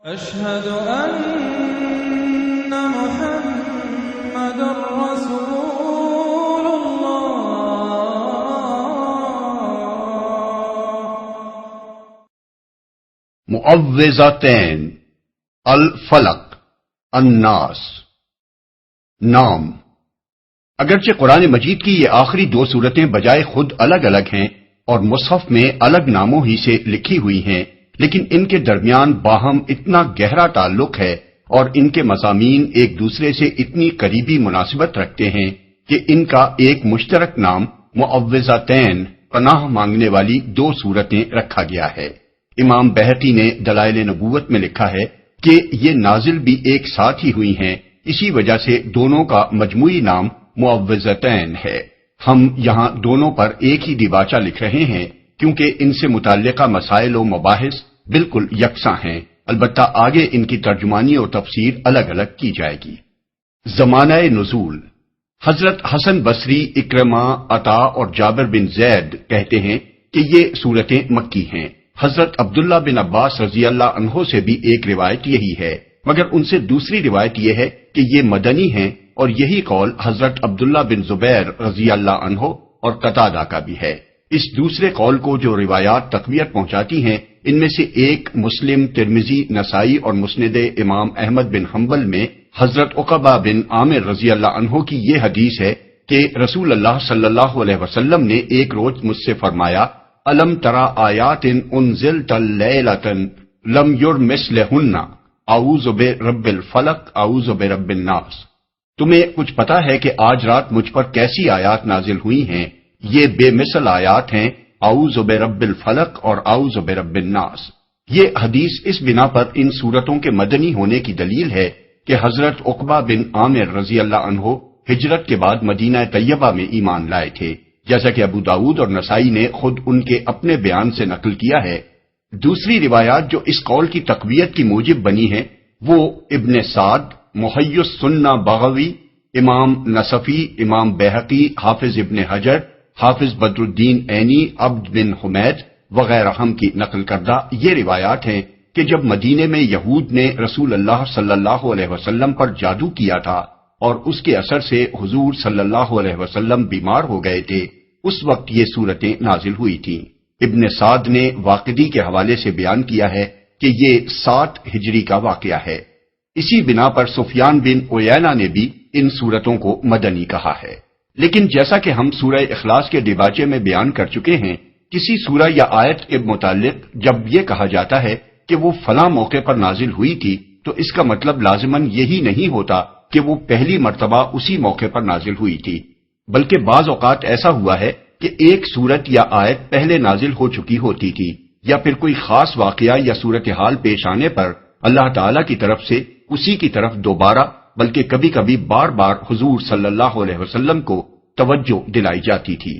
أشهد أن محمد رسول الله. معوذتین، الفلق، الناس. نام. اگرچہ قرآن مجید کی یہ آخری دو سورتیں بجائے خود الگ الگ ہیں اور مصحف میں الگ ناموں ہی سے لکھی ہوئی ہیں، لیکن ان کے درمیان باہم اتنا گہرا تعلق ہے اور ان کے مضامین ایک دوسرے سے اتنی قریبی مناسبت رکھتے ہیں کہ ان کا ایک مشترک نام معوذتین، پناہ مانگنے والی دو سورتیں رکھا گیا ہے. امام بہقی نے دلائل نبوت میں لکھا ہے کہ یہ نازل بھی ایک ساتھ ہی ہوئی ہیں، اسی وجہ سے دونوں کا مجموعی نام معوذتین ہے. ہم یہاں دونوں پر ایک ہی دیباچہ لکھ رہے ہیں کیونکہ ان سے متعلقہ مسائل و مباحث بالکل یکساں ہیں، البتہ آگے ان کی ترجمانی اور تفسیر الگ الگ کی جائے گی. زمانہ نزول. حضرت حسن بصری، اکرمہ، عطا اور جابر بن زید کہتے ہیں کہ یہ سورتیں مکی ہیں. حضرت عبداللہ بن عباس رضی اللہ عنہ سے بھی ایک روایت یہی ہے، مگر ان سے دوسری روایت یہ ہے کہ یہ مدنی ہیں، اور یہی قول حضرت عبداللہ بن زبیر رضی اللہ عنہ اور قتادہ کا بھی ہے. اس دوسرے قول کو جو روایات تقویت پہنچاتی ہیں ان میں سے ایک مسلم، ترمذی، نسائی اور مسند امام احمد بن حنبل میں حضرت عقبہ بن عامر رضی اللہ عنہ کی یہ حدیث ہے کہ رسول اللہ صلی اللہ علیہ وسلم نے ایک روز مجھ سے فرمایا، الم ترى آیات انزلت لیلۃ لم یرمثلہن اعوذ برب الفلق اعوذ برب الناس. تمہیں کچھ پتا ہے کہ آج رات مجھ پر کیسی آیات نازل ہوئی ہیں؟ یہ بے مثل آیات ہیں، اعوذ برب الفلق اور اعوذ برب الناس. یہ حدیث اس بنا پر ان صورتوں کے مدنی ہونے کی دلیل ہے کہ حضرت عقبہ بن عامر رضی اللہ عنہ ہجرت کے بعد مدینہ طیبہ میں ایمان لائے تھے، جیسا کہ ابو داؤد اور نسائی نے خود ان کے اپنے بیان سے نقل کیا ہے. دوسری روایات جو اس قول کی تقویت کی موجب بنی ہیں وہ ابن سعد، محی السنہ بغوی، امام نصفی، امام بہقی، حافظ ابن حجر، حافظ بدر الدین عینی، عبد بن حمید وغیرہ ہم کی نقل کردہ یہ روایات ہیں کہ جب مدینے میں یہود نے رسول اللہ صلی اللہ علیہ وسلم پر جادو کیا تھا اور اس کے اثر سے حضور صلی اللہ علیہ وسلم بیمار ہو گئے تھے، اس وقت یہ صورتیں نازل ہوئی تھیں. ابن سعد نے واقدی کے حوالے سے بیان کیا ہے کہ یہ 7 ہجری کا واقعہ ہے. اسی بنا پر سفیان بن عیینہ نے بھی ان صورتوں کو مدنی کہا ہے. لیکن جیسا کہ ہم سورہ اخلاص کے دیباچے میں بیان کر چکے ہیں، کسی سورہ یا آیت کے متعلق جب یہ کہا جاتا ہے کہ وہ فلاں موقع پر نازل ہوئی تھی تو اس کا مطلب لازماً یہی نہیں ہوتا کہ وہ پہلی مرتبہ اسی موقع پر نازل ہوئی تھی، بلکہ بعض اوقات ایسا ہوا ہے کہ ایک سورت یا آیت پہلے نازل ہو چکی ہوتی تھی، یا پھر کوئی خاص واقعہ یا صورتحال پیش آنے پر اللہ تعالی کی طرف سے اسی کی طرف دوبارہ بلکہ کبھی کبھی بار بار حضور صلی اللہ علیہ وسلم کو توجہ دلائی جاتی تھی.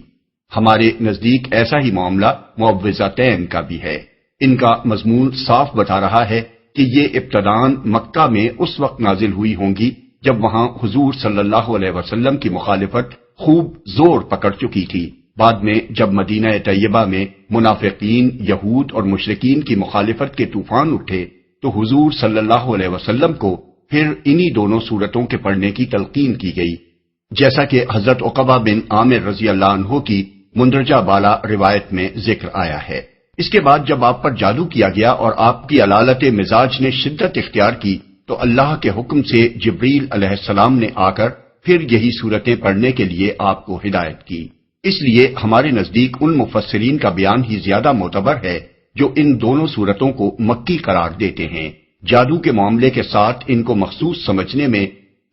ہمارے نزدیک ایسا ہی معاملہ معوذتین کا بھی ہے. ان کا مضمون صاف بتا رہا ہے کہ یہ ابتداً مکہ میں اس وقت نازل ہوئی ہوں گی جب وہاں حضور صلی اللہ علیہ وسلم کی مخالفت خوب زور پکڑ چکی تھی. بعد میں جب مدینہ طیبہ میں منافقین، یہود اور مشرکین کی مخالفت کے طوفان اٹھے تو حضور صلی اللہ علیہ وسلم کو پھر انہی دونوں صورتوں کے پڑھنے کی تلقین کی گئی، جیسا کہ حضرت عقبہ بن عامر رضی اللہ عنہ کی مندرجہ بالا روایت میں ذکر آیا ہے. اس کے بعد جب آپ پر جادو کیا گیا اور آپ کی علالت مزاج نے شدت اختیار کی تو اللہ کے حکم سے جبریل علیہ السلام نے آ کر پھر یہی صورتیں پڑھنے کے لیے آپ کو ہدایت کی. اس لیے ہمارے نزدیک ان مفسرین کا بیان ہی زیادہ معتبر ہے جو ان دونوں صورتوں کو مکی قرار دیتے ہیں. جادو کے معاملے کے ساتھ ان کو مخصوص سمجھنے میں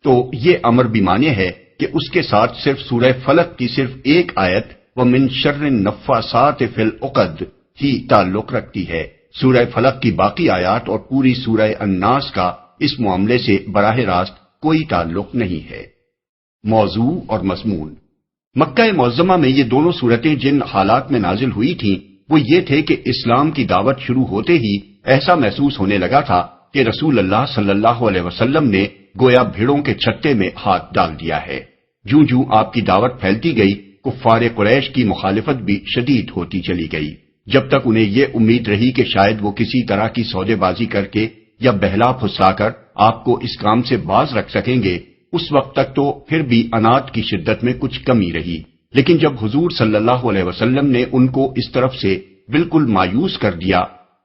تو یہ امر بھی مانے ہے کہ اس کے ساتھ صرف سورہ فلق کی صرف ایک آیت وَمِن شَرِّ النَّفَّاثَاتِ فِي الْعُقَدِ ہی تعلق رکھتی ہے. سورہ فلق کی باقی آیات اور پوری سورہ الناس کا اس معاملے سے براہ راست کوئی تعلق نہیں ہے. موضوع اور مضمون. مکہ معظمہ میں یہ دونوں صورتیں جن حالات میں نازل ہوئی تھیں وہ یہ تھے کہ اسلام کی دعوت شروع ہوتے ہی ایسا محسوس ہونے لگا تھا کہ رسول اللہ صلی اللہ علیہ وسلم نے گویا بھیڑوں کے چھتے میں ہاتھ ڈال دیا ہے. جوں جوں آپ کی دعوت پھیلتی گئی کفار قریش کی مخالفت بھی شدید ہوتی چلی گئی، جب تک انہیں یہ امید رہی کہ شاید وہ کسی طرح کی سودے بازی کر کے یا بہلا پھسلا کر آپ کو اس کام سے باز رکھ سکیں گے، اس وقت تک تو پھر بھی انات کی شدت میں کچھ کمی رہی، لیکن جب حضور صلی اللہ علیہ وسلم نے ان کو اس طرف سے بالکل مایوس کر دیا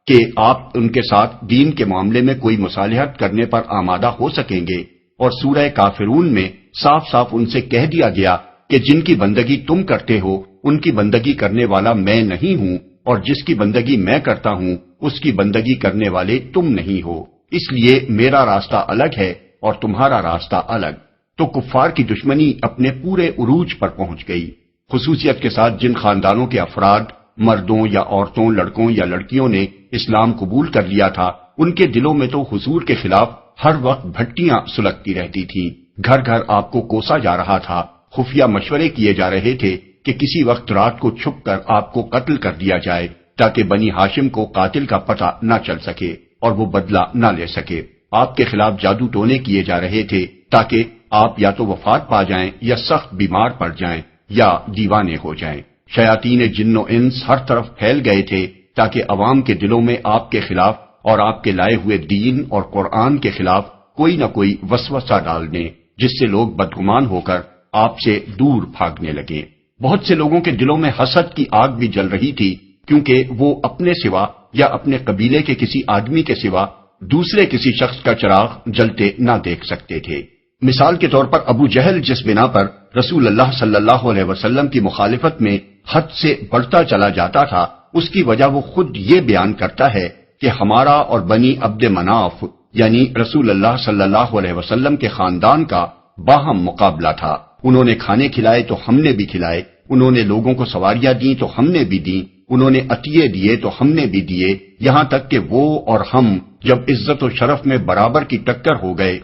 کہ آپ ان کے ساتھ دین کے معاملے میں کوئی مصالحت کرنے پر آمادہ ہو سکیں گے، اور سورہ کافرون میں صاف صاف ان سے کہہ دیا گیا کہ جن کی بندگی تم کرتے ہو ان کی بندگی کرنے والا میں نہیں ہوں، اور جس کی بندگی میں کرتا ہوں اس کی بندگی کرنے والے تم نہیں ہو، اس لیے میرا راستہ الگ ہے اور تمہارا راستہ الگ۔ تو کفار کی دشمنی اپنے پورے عروج پر پہنچ گئی، خصوصیت کے ساتھ جن خاندانوں کے افراد، مردوں یا عورتوں، لڑکوں یا لڑکیوں نے اسلام قبول کر لیا تھا، ان کے دلوں میں تو حضور کے خلاف ہر وقت بھٹیاں سلگتی رہتی تھیں، گھر گھر آپ کو کوسا جا رہا تھا، خفیہ مشورے کیے جا رہے تھے کہ کسی وقت رات کو چھپ کر آپ کو قتل کر دیا جائے تاکہ بنی ہاشم کو قاتل کا پتہ نہ چل سکے اور وہ بدلہ نہ لے سکے۔ آپ کے خلاف جادو ٹونے کیے جا رہے تھے تاکہ آپ یا تو وفات پا جائیں یا سخت بیمار پڑ جائیں یا دیوانے ہو جائیں۔ شیاطین جن و انس ہر طرف پھیل گئے تھے تاکہ عوام کے دلوں میں آپ کے خلاف اور آپ کے لائے ہوئے دین اور قرآن کے خلاف کوئی نہ کوئی وسوسہ ڈال دیں، جس سے لوگ بدگمان ہو کر آپ سے دور بھاگنے لگے۔ بہت سے لوگوں کے دلوں میں حسد کی آگ بھی جل رہی تھی، کیونکہ وہ اپنے سوا یا اپنے قبیلے کے کسی آدمی کے سوا دوسرے کسی شخص کا چراغ جلتے نہ دیکھ سکتے تھے۔ مثال کے طور پر ابو جہل جس بنا پر رسول اللہ صلی اللہ علیہ وسلم کی مخالفت میں حد سے بڑھتا چلا جاتا تھا، اس کی وجہ وہ خود یہ بیان کرتا ہے کہ ہمارا اور بنی عبد مناف یعنی رسول اللہ صلی اللہ علیہ وسلم کے خاندان کا باہم مقابلہ تھا۔ انہوں نے کھانے کھلائے تو ہم نے بھی کھلائے، انہوں نے لوگوں کو سواریاں دیں تو ہم نے بھی دیں، انہوں نے عطیے دیے تو ہم نے بھی دیے، یہاں تک کہ وہ اور ہم جب عزت و شرف میں برابر کی ٹکر ہو گئے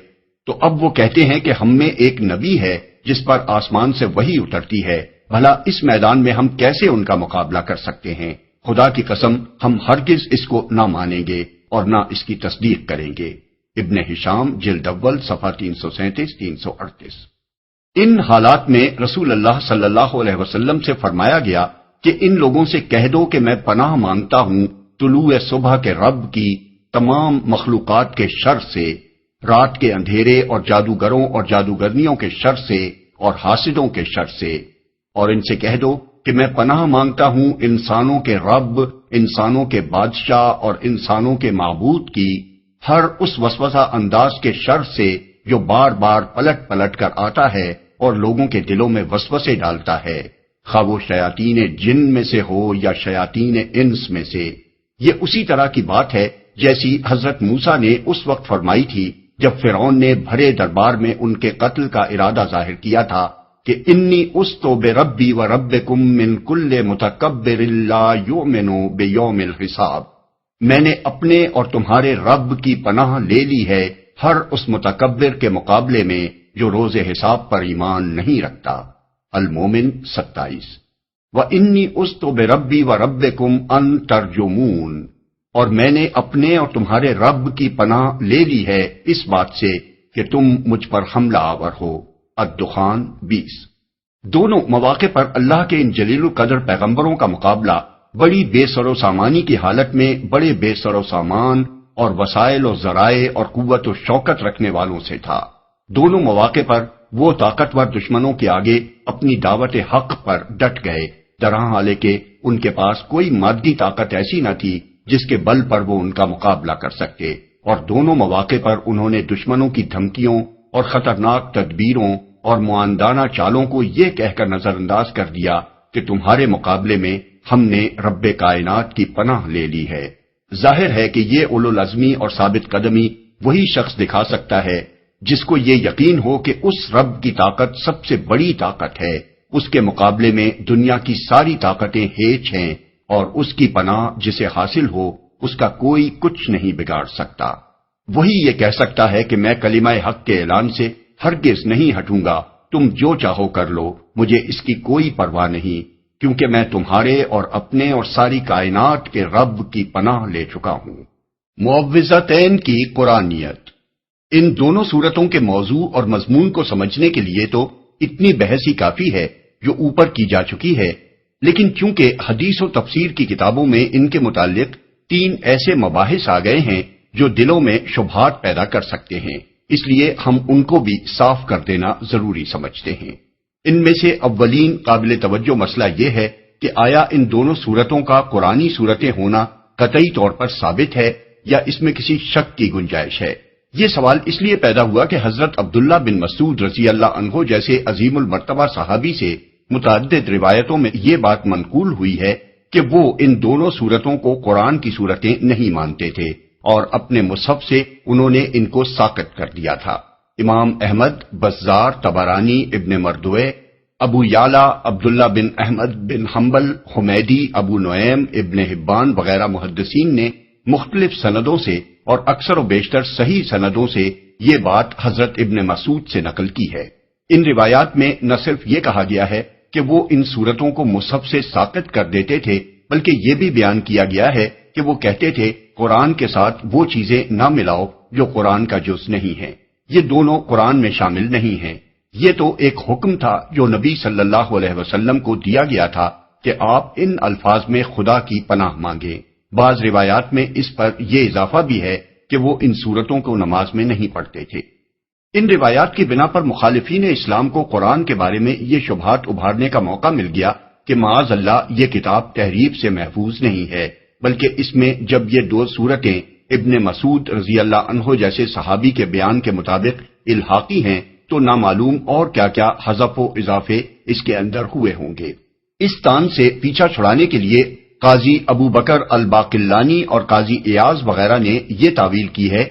تو اب وہ کہتے ہیں کہ ہم میں ایک نبی ہے جس پر آسمان سے وحی اترتی ہے، بھلا اس میدان میں ہم کیسے ان کا مقابلہ کر سکتے ہیں؟ خدا کی قسم ہم ہرگز اس کو نہ مانیں گے اور نہ اس کی تصدیق کریں گے۔ ابن ہشام جلد اول صفحہ 337-338۔ ان حالات میں رسول اللہ صلی اللہ علیہ وسلم سے فرمایا گیا کہ ان لوگوں سے کہہ دو کہ میں پناہ مانگتا ہوں طلوع صبح کے رب کی تمام مخلوقات کے شر سے، رات کے اندھیرے اور جادوگروں اور جادوگرنیوں کے شر سے اور حاسدوں کے شر سے، اور ان سے کہہ دو کہ میں پناہ مانگتا ہوں انسانوں کے رب، انسانوں کے بادشاہ اور انسانوں کے معبود کی ہر اس وسوسہ انداز کے شر سے جو بار بار پلٹ پلٹ کر آتا ہے اور لوگوں کے دلوں میں وسوسے ڈالتا ہے، خواہ وہ شیاطین جن میں سے ہو یا شیاطین انس میں سے۔ یہ اسی طرح کی بات ہے جیسی حضرت موسیٰ نے اس وقت فرمائی تھی جب فرعون نے بھرے دربار میں ان کے قتل کا ارادہ ظاہر کیا تھا کہ انی استو بربی و ربکم من کل متکبر لا یؤمن بیوم الحساب، میں نے اپنے اور تمہارے رب کی پناہ لے لی ہے ہر اس متکبر کے مقابلے میں جو روز حساب پر ایمان نہیں رکھتا۔ المومن 27۔ وَإِنِّي أُسْتُ بِرَبِّي وَرَبِّكُمْ أَن تَرْجُمُونَ، اور میں نے اپنے اور تمہارے رب کی پناہ لے لی ہے اس بات سے کہ تم مجھ پر حملہ آور ہو۔ الدخان 20۔ دونوں مواقع پر اللہ کے ان جلیل القدر پیغمبروں کا مقابلہ بڑی بے سر و سامانی کی حالت میں بڑے بے سر و سامان اور وسائل و ذرائع اور قوت و شوکت رکھنے والوں سے تھا۔ دونوں مواقع پر وہ طاقتور دشمنوں کے آگے اپنی دعوت حق پر ڈٹ گئے، درہاں حالے کہ ان کے پاس کوئی مادی طاقت ایسی نہ تھی جس کے بل پر وہ ان کا مقابلہ کر سکتے، اور دونوں مواقع پر انہوں نے دشمنوں کی دھمکیوں اور خطرناک تدبیروں اور معاندانہ چالوں کو یہ کہہ کر نظر انداز کر دیا کہ تمہارے مقابلے میں ہم نے رب کائنات کی پناہ لے لی ہے۔ ظاہر ہے کہ یہ اولوالعزمی اور ثابت قدمی وہی شخص دکھا سکتا ہے جس کو یہ یقین ہو کہ اس رب کی طاقت سب سے بڑی طاقت ہے، اس کے مقابلے میں دنیا کی ساری طاقتیں ہیچ ہیں، اور اس کی پناہ جسے حاصل ہو اس کا کوئی کچھ نہیں بگاڑ سکتا۔ وہی یہ کہہ سکتا ہے کہ میں کلمہ حق کے اعلان سے ہرگز نہیں ہٹوں گا، تم جو چاہو کر لو، مجھے اس کی کوئی پرواہ نہیں، کیونکہ میں تمہارے اور اپنے اور ساری کائنات کے رب کی پناہ لے چکا ہوں۔ معوذتین کی قرآنیت۔ ان دونوں صورتوں کے موضوع اور مضمون کو سمجھنے کے لیے تو اتنی بحث ہی کافی ہے جو اوپر کی جا چکی ہے، لیکن چونکہ حدیث و تفسیر کی کتابوں میں ان کے متعلق 3 ایسے مباحث آ گئے ہیں جو دلوں میں شبہات پیدا کر سکتے ہیں، اس لیے ہم ان کو بھی صاف کر دینا ضروری سمجھتے ہیں۔ ان میں سے اولین قابل توجہ مسئلہ یہ ہے کہ آیا ان دونوں صورتوں کا قرآنی صورتیں ہونا قطعی طور پر ثابت ہے یا اس میں کسی شک کی گنجائش ہے؟ یہ سوال اس لیے پیدا ہوا کہ حضرت عبداللہ بن مسعود رضی اللہ عنہ جیسے عظیم المرتبہ صحابی سے متعدد روایتوں میں یہ بات منقول ہوئی ہے کہ وہ ان دونوں صورتوں کو قرآن کی صورتیں نہیں مانتے تھے اور اپنے مصحف سے انہوں نے ان کو ساقط کر دیا تھا۔ امام احمد، بزار، طبرانی، ابن مردوے، ابو یعلا، عبداللہ بن احمد بن حنبل، حمیدی، ابو نعیم، ابن حبان وغیرہ محدثین نے مختلف سندوں سے اور اکثر و بیشتر صحیح سندوں سے یہ بات حضرت ابن مسعود سے نقل کی ہے۔ ان روایات میں نہ صرف یہ کہا گیا ہے کہ وہ ان صورتوں کو مصحف سے ساقط کر دیتے تھے، بلکہ یہ بھی بیان کیا گیا ہے کہ وہ کہتے تھے قرآن کے ساتھ وہ چیزیں نہ ملاؤ جو قرآن کا جز نہیں ہے، یہ دونوں قرآن میں شامل نہیں ہیں۔ یہ تو ایک حکم تھا جو نبی صلی اللہ علیہ وسلم کو دیا گیا تھا کہ آپ ان الفاظ میں خدا کی پناہ مانگیں۔ بعض روایات میں اس پر یہ اضافہ بھی ہے کہ وہ ان صورتوں کو نماز میں نہیں پڑھتے تھے۔ ان روایات کی بنا پر مخالفین اسلام کو قرآن کے بارے میں یہ شبہات ابھارنے کا موقع مل گیا کہ معاذ اللہ یہ کتاب تحریف سے محفوظ نہیں ہے، بلکہ اس میں جب یہ دو صورتیں ابن مسعود رضی اللہ عنہ جیسے صحابی کے بیان کے مطابق الحاقی ہیں تو نامعلوم اور کیا کیا حذف و اضافے اس کے اندر ہوئے ہوں گے۔ اس تان سے پیچھا چھڑانے کے لیے قاضی ابو بکر الباقلانی اور قاضی ایاز وغیرہ نے یہ تعویل کی ہے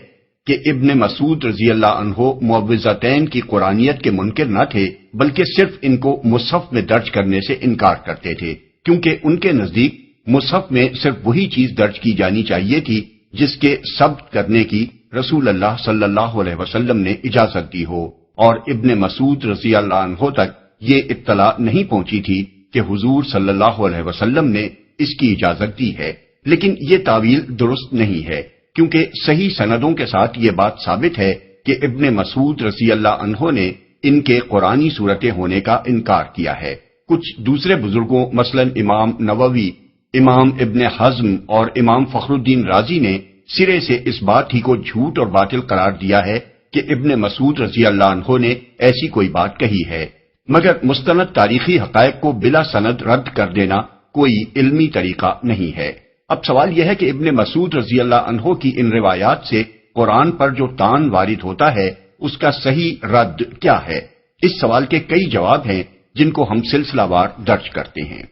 کہ ابن مسعود رضی اللہ عنہ معوذتین کی قرآنیت کے منکر نہ تھے، بلکہ صرف ان کو مصحف میں درج کرنے سے انکار کرتے تھے، کیونکہ ان کے نزدیک مصحف میں صرف وہی چیز درج کی جانی چاہیے تھی جس کے ثبت کرنے کی رسول اللہ صلی اللہ علیہ وسلم نے اجازت دی ہو، اور ابن مسعود رضی اللہ عنہ تک یہ اطلاع نہیں پہنچی تھی کہ حضور صلی اللہ علیہ وسلم نے اس کی اجازت دی ہے۔ لیکن یہ تعویل درست نہیں ہے، کیونکہ صحیح سندوں کے ساتھ یہ بات ثابت ہے کہ ابن مسعود رضی اللہ عنہ نے ان کے قرآنی صورتیں ہونے کا انکار کیا ہے۔ کچھ دوسرے بزرگوں مثلا امام نووی، امام ابن حزم اور امام فخر الدین رازی نے سرے سے اس بات ہی کو جھوٹ اور باطل قرار دیا ہے کہ ابن مسعود رضی اللہ عنہ نے ایسی کوئی بات کہی ہے، مگر مستند تاریخی حقائق کو بلا سند رد کر دینا کوئی علمی طریقہ نہیں ہے۔ اب سوال یہ ہے کہ ابن مسعود رضی اللہ عنہ کی ان روایات سے قرآن پر جو طعن وارد ہوتا ہے اس کا صحیح رد کیا ہے؟ اس سوال کے کئی جواب ہیں جن کو ہم سلسلہ وار درج کرتے ہیں۔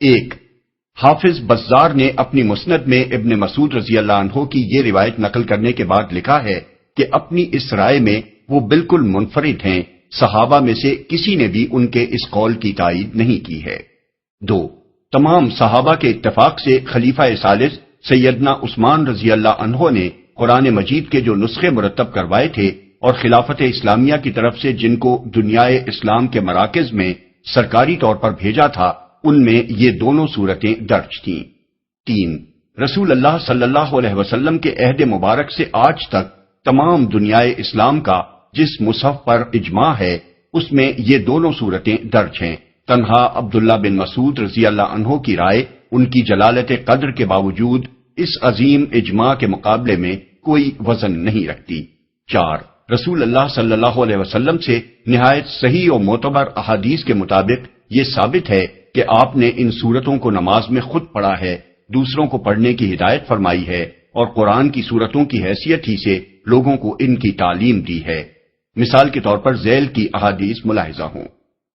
ایک، حافظ بزار نے اپنی مسند میں ابن مسعود رضی اللہ عنہ کی یہ روایت نقل کرنے کے بعد لکھا ہے کہ اپنی اس رائے میں وہ بالکل منفرد ہیں، صحابہ میں سے کسی نے بھی ان کے اس قول کی تائید نہیں کی ہے۔ دو، تمام صحابہ کے اتفاق سے خلیفہ ثالث سیدنا عثمان رضی اللہ عنہ نے قرآن مجید کے جو نسخے مرتب کروائے تھے اور خلافت اسلامیہ کی طرف سے جن کو دنیائے اسلام کے مراکز میں سرکاری طور پر بھیجا تھا، ان میں یہ دونوں صورتیں درج تھیں۔ تین، رسول اللہ صلی اللہ علیہ وسلم کے عہد مبارک سے آج تک تمام دنیائے اسلام کا جس مصحف پر اجماع ہے اس میں یہ دونوں صورتیں درج ہیں۔ تنہا عبداللہ بن مسعود رضی اللہ عنہ کی رائے ان کی جلالت قدر کے باوجود اس عظیم اجماع کے مقابلے میں کوئی وزن نہیں رکھتی۔ چار، رسول اللہ صلی اللہ علیہ وسلم سے نہایت صحیح و معتبر احادیث کے مطابق یہ ثابت ہے کہ آپ نے ان صورتوں کو نماز میں خود پڑھا ہے، دوسروں کو پڑھنے کی ہدایت فرمائی ہے اور قرآن کی صورتوں کی حیثیت ہی سے لوگوں کو ان کی تعلیم دی ہے۔ مثال کے طور پر ذیل کی احادیث ملاحظہ ہوں۔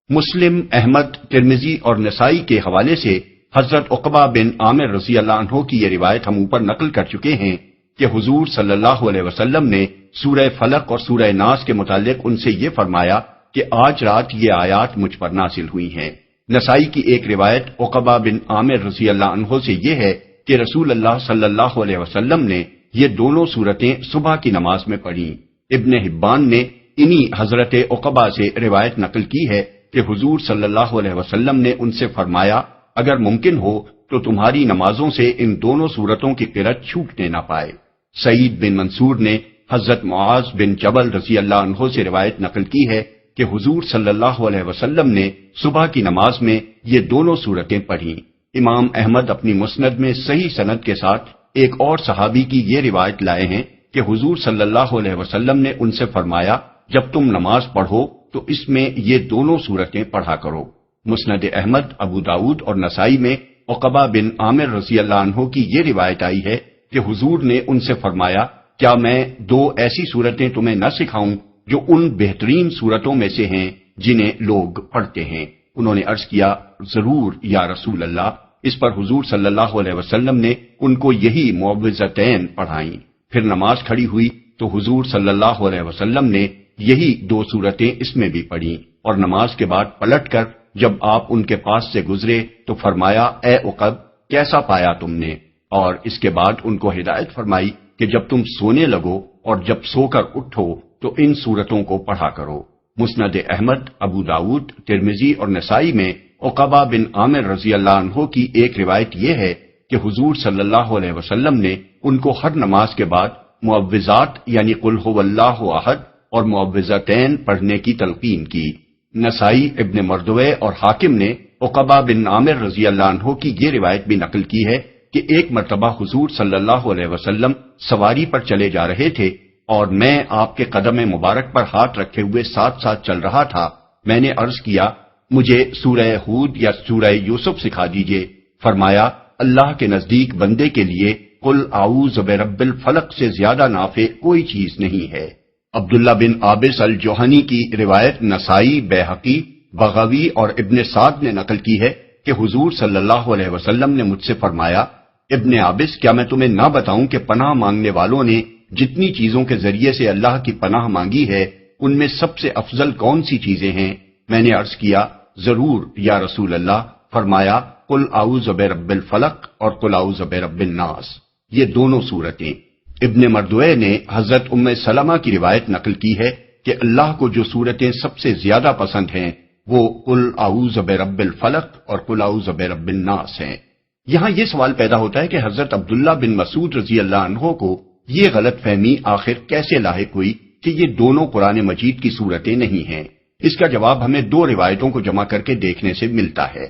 مسلم، احمد، ترمذی اور نسائی کے حوالے سے حضرت عقبہ بن عامر رضی اللہ عنہ کی یہ روایت ہم اوپر نقل کر چکے ہیں کہ حضور صلی اللہ علیہ وسلم نے سورہ فلق اور سورہ ناس کے متعلق ان سے یہ فرمایا کہ آج رات یہ آیات مجھ پر نازل ہوئی ہیں۔ نسائی کی ایک روایت عقبہ بن عامر رضی اللہ عنہ سے یہ ہے کہ رسول اللہ صلی اللہ علیہ وسلم نے یہ دونوں صورتیں صبح کی نماز میں پڑھیں۔ ابن حبان نے انہی حضرت عقبہ سے روایت نقل کی ہے کہ حضور صلی اللہ علیہ وسلم نے ان سے فرمایا اگر ممکن ہو تو تمہاری نمازوں سے ان دونوں صورتوں کی قرأت چھوٹنے نہ پائے۔ سعید بن منصور نے حضرت معاذ بن جبل رضی اللہ عنہ سے روایت نقل کی ہے کہ حضور صلی اللہ علیہ وسلم نے صبح کی نماز میں یہ دونوں صورتیں پڑھیں۔ امام احمد اپنی مسند میں صحیح سند کے ساتھ ایک اور صحابی کی یہ روایت لائے ہیں کہ حضور صلی اللہ علیہ وسلم نے ان سے فرمایا جب تم نماز پڑھو تو اس میں یہ دونوں صورتیں پڑھا کرو۔ مسند احمد، ابو داؤد اور نسائی میں عقبہ بن عامر رضی اللہ عنہ کی یہ روایت آئی ہے کہ حضور نے ان سے فرمایا کیا میں دو ایسی صورتیں تمہیں نہ سکھاؤں جو ان بہترین صورتوں میں سے ہیں جنہیں لوگ پڑھتے ہیں؟ انہوں نے عرض کیا ضرور یا رسول اللہ۔ اس پر حضور صلی اللہ علیہ وسلم نے ان کو یہی معوذتین پڑھائیں۔ پھر نماز کھڑی ہوئی تو حضور صلی اللہ علیہ وسلم نے یہی دو صورتیں اس میں بھی پڑھیں، اور نماز کے بعد پلٹ کر جب آپ ان کے پاس سے گزرے تو فرمایا اے عقب کیسا پایا تم نے؟ اور اس کے بعد ان کو ہدایت فرمائی کہ جب تم سونے لگو اور جب سو کر اٹھو تو ان صورتوں کو پڑھا کرو۔ مسند احمد، ابو داؤد، ترمذی اور نسائی میں عقبہ بن عامر رضی اللہ عنہ کی ایک روایت یہ ہے کہ حضور صلی اللہ علیہ وسلم نے ان کو ہر نماز کے بعد معوذات یعنی قل هو اللہ احد اور معوذتین پڑھنے کی تلقین کی۔ نسائی، ابن مردوے اور حاکم نے عقبہ بن عامر رضی اللہ عنہ کی یہ روایت بھی نقل کی ہے کہ ایک مرتبہ حضور صلی اللہ علیہ وسلم سواری پر چلے جا رہے تھے اور میں آپ کے قدم مبارک پر ہاتھ رکھے ہوئے ساتھ ساتھ چل رہا تھا۔ میں نے عرض کیا مجھے سورہ ہود یا سورہ یوسف سکھا دیجئے۔ فرمایا اللہ کے نزدیک بندے کے لیے قل اعوذ برب الفلق سے زیادہ نافع کوئی چیز نہیں ہے۔ عبداللہ بن عابس الجوہنی کی روایت نسائی، بیہقی، بغوی اور ابن سعد نے نقل کی ہے کہ حضور صلی اللہ علیہ وسلم نے مجھ سے فرمایا ابن عابس کیا میں تمہیں نہ بتاؤں کہ پناہ مانگنے والوں نے جتنی چیزوں کے ذریعے سے اللہ کی پناہ مانگی ہے ان میں سب سے افضل کون سی چیزیں ہیں؟ میں نے عرض کیا ضرور یا رسول اللہ۔ فرمایا قل اعوذ برب الفلق اور قل اعوذ برب الناس، یہ دونوں صورتیں۔ ابن مردوے نے حضرت ام سلمہ کی روایت نقل کی ہے کہ اللہ کو جو صورتیں سب سے زیادہ پسند ہیں وہ قل اعوذ برب الفلق اور قل اعوذ برب الناس ہیں۔ یہاں یہ سوال پیدا ہوتا ہے کہ حضرت عبداللہ بن مسعود رضی اللہ عنہ کو یہ غلط فہمی آخر کیسے لاحق ہوئی کہ یہ دونوں قرآن مجید کی صورتیں نہیں ہیں؟ اس کا جواب ہمیں دو روایتوں کو جمع کر کے دیکھنے سے ملتا ہے۔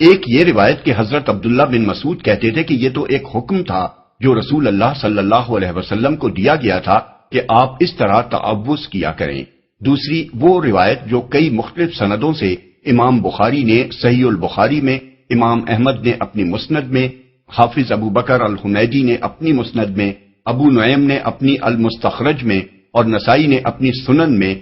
ایک یہ روایت کہ حضرت عبداللہ بن مسعود کہتے تھے کہ یہ تو ایک حکم تھا جو رسول اللہ صلی اللہ علیہ وسلم کو دیا گیا تھا کہ آپ اس طرح تعوذ کیا کریں۔ دوسری وہ روایت جو کئی مختلف سندوں سے امام بخاری نے صحیح البخاری میں، امام احمد نے اپنی مسند میں، حافظ ابو بکر الحمیدی نے اپنی مسند میں، ابو نعیم نے اپنی المستخرج میں اور نسائی نے اپنی سنن میں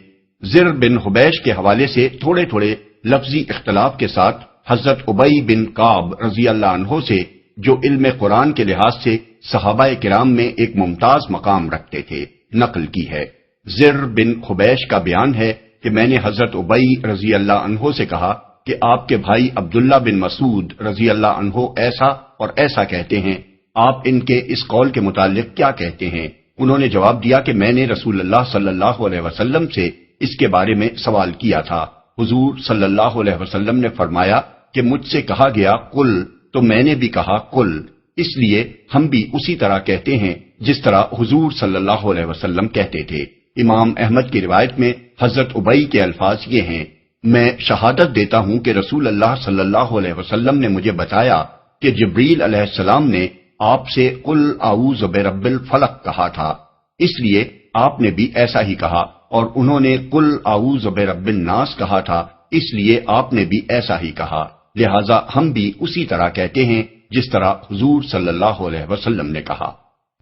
زر بن حبیش کے حوالے سے تھوڑے تھوڑے لفظی اختلاف کے ساتھ حضرت ابی بن کعب رضی اللہ عنہ سے جو علم قرآن کے لحاظ سے صحابہ کرام میں ایک ممتاز مقام رکھتے تھے نقل کی ہے۔ زر بن حبیش کا بیان ہے کہ میں نے حضرت ابی رضی اللہ عنہ سے کہا کہ آپ کے بھائی عبداللہ بن مسعود رضی اللہ عنہ ایسا اور ایسا کہتے ہیں، آپ ان کے اس قول کے متعلق کیا کہتے ہیں؟ انہوں نے جواب دیا کہ میں نے رسول اللہ صلی اللہ علیہ وسلم سے اس کے بارے میں سوال کیا تھا۔ حضور صلی اللہ علیہ وسلم نے فرمایا کہ مجھ سے کہا گیا قل، تو میں نے بھی کہا قل، اس لیے ہم بھی اسی طرح کہتے ہیں جس طرح حضور صلی اللہ علیہ وسلم کہتے تھے۔ امام احمد کی روایت میں حضرت ابی کے الفاظ یہ ہیں، میں شہادت دیتا ہوں کہ رسول اللہ صلی اللہ علیہ وسلم نے مجھے بتایا کہ جبریل علیہ السلام نے آپ سے قل اعوذ برب الفلق کہا تھا، اس لیے آپ نے بھی ایسا ہی کہا، اور انہوں نے قل اعوذ برب الناس کہا تھا، اس لیے آپ نے بھی ایسا ہی کہا، لہٰذا ہم بھی اسی طرح کہتے ہیں جس طرح حضور صلی اللہ علیہ وسلم نے کہا۔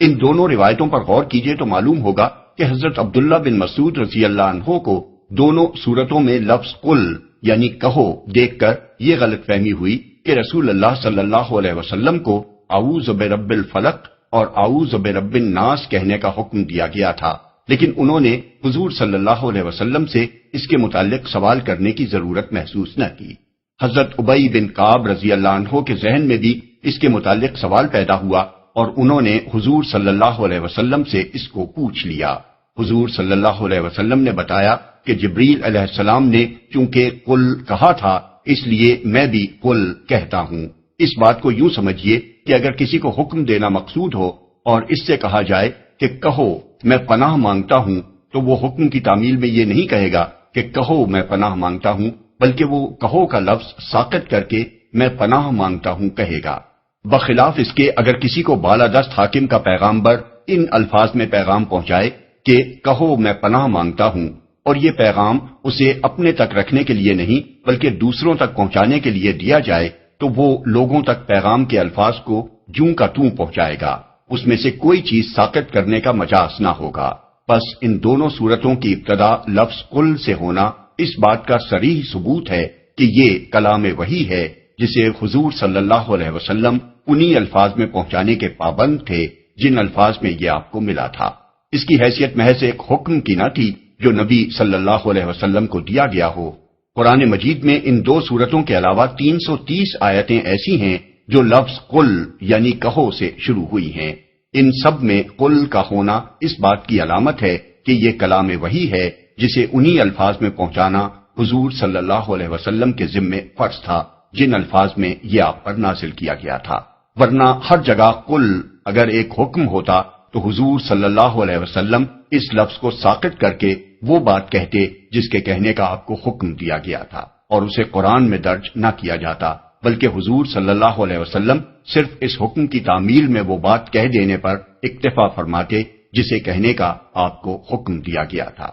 ان دونوں روایتوں پر غور کیجئے تو معلوم ہوگا کہ حضرت عبداللہ بن مسعود رضی اللہ عنہ کو دونوں صورتوں میں لفظ قل یعنی کہو دیکھ کر یہ غلط فہمی ہوئی کہ رسول اللہ صلی اللہ علیہ وسلم کو اعوذ برب الفلق اور اعوذ برب الناس کہنے کا حکم دیا گیا تھا، لیکن انہوں نے حضور صلی اللہ علیہ وسلم سے اس کے متعلق سوال کرنے کی ضرورت محسوس نہ کی۔ حضرت ابی بن کعب رضی اللہ عنہ کے ذہن میں بھی اس کے متعلق سوال پیدا ہوا اور انہوں نے حضور صلی اللہ علیہ وسلم سے اس کو پوچھ لیا۔ حضور صلی اللہ علیہ وسلم نے بتایا کہ جبریل علیہ السلام نے چونکہ قل کہا تھا اس لیے میں بھی قل کہتا ہوں۔ اس بات کو یوں سمجھیے کہ اگر کسی کو حکم دینا مقصود ہو اور اس سے کہا جائے کہ کہو میں پناہ مانگتا ہوں، تو وہ حکم کی تعمیل میں یہ نہیں کہے گا کہ کہو میں پناہ مانگتا ہوں، بلکہ وہ کہو کا لفظ ساقط کر کے میں پناہ مانگتا ہوں کہے گا۔ بخلاف اس کے اگر کسی کو بالادست حاکم کا پیغامبر ان الفاظ میں پیغام پہنچائے کہ کہو میں پناہ مانگتا ہوں، اور یہ پیغام اسے اپنے تک رکھنے کے لیے نہیں بلکہ دوسروں تک پہنچانے کے لیے دیا جائے، تو وہ لوگوں تک پیغام کے الفاظ کو جوں کا توں پہنچائے گا، اس میں سے کوئی چیز ساقط کرنے کا مجاز نہ ہوگا۔ بس ان دونوں صورتوں کی ابتدا لفظ قل سے ہونا اس بات کا صریح ثبوت ہے کہ یہ کلام وحی ہے جسے حضور صلی اللہ علیہ وسلم انہی الفاظ میں پہنچانے کے پابند تھے جن الفاظ میں یہ آپ کو ملا تھا۔ اس کی حیثیت محض ایک حکم کی نہ تھی جو نبی صلی اللہ علیہ وسلم کو دیا گیا ہو۔ قرآن مجید میں ان دو صورتوں کے علاوہ 330 آیتیں ایسی ہیں جو لفظ قل یعنی کہو سے شروع ہوئی ہیں۔ ان سب میں قل کا ہونا اس بات کی علامت ہے کہ یہ کلام وحی ہے جسے انہی الفاظ میں پہنچانا حضور صلی اللہ علیہ وسلم کے ذمے فرض تھا جن الفاظ میں یہ آپ پر نازل کیا گیا تھا، ورنہ ہر جگہ قل اگر ایک حکم ہوتا تو حضور صلی اللہ علیہ وسلم اس لفظ کو ساقط کر کے وہ بات کہتے جس کے کہنے کا آپ کو حکم دیا گیا تھا، اور اسے قرآن میں درج نہ کیا جاتا، بلکہ حضور صلی اللہ علیہ وسلم صرف اس حکم کی تعمیل میں وہ بات کہہ دینے پر اکتفا فرماتے جسے کہنے کا آپ کو حکم دیا گیا تھا۔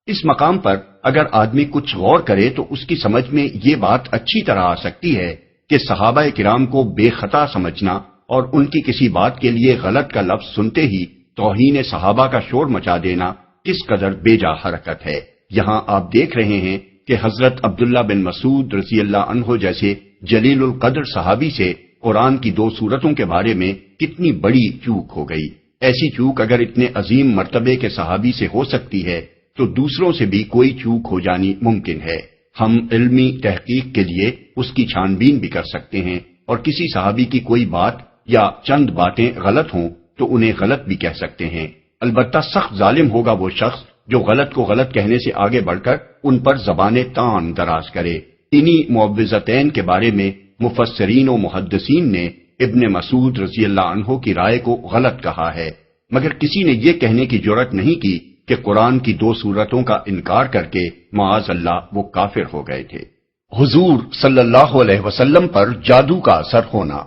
اس مقام پر اگر آدمی کچھ غور کرے تو اس کی سمجھ میں یہ بات اچھی طرح آ سکتی ہے کہ صحابہ کرام کو بے خطا سمجھنا اور ان کی کسی بات کے لیے غلط کا لفظ سنتے ہی توہین صحابہ کا شور مچا دینا کس قدر بے جا حرکت ہے۔ یہاں آپ دیکھ رہے ہیں کہ حضرت عبداللہ بن مسعود رضی اللہ عنہ جیسے جلیل القدر صحابی سے قرآن کی دو صورتوں کے بارے میں کتنی بڑی چوک ہو گئی۔ ایسی چوک اگر اتنے عظیم مرتبے کے صحابی سے ہو سکتی ہے تو دوسروں سے بھی کوئی چوک ہو جانی ممکن ہے۔ ہم علمی تحقیق کے لیے اس کی چھان بین بھی کر سکتے ہیں، اور کسی صحابی کی کوئی بات یا چند باتیں غلط ہوں تو انہیں غلط بھی کہہ سکتے ہیں۔ البتہ سخت ظالم ہوگا وہ شخص جو غلط کو غلط کہنے سے آگے بڑھ کر ان پر زبان تان دراز کرے۔ انہی معوذتین کے بارے میں مفسرین و محدثین نے ابن مسعود رضی اللہ عنہ کی رائے کو غلط کہا ہے، مگر کسی نے یہ کہنے کی جرأت نہیں کی کہ قرآن کی دو صورتوں کا انکار کر کے معاذ اللہ وہ کافر ہو گئے تھے۔ حضور صلی اللہ علیہ وسلم پر جادو کا اثر ہونا۔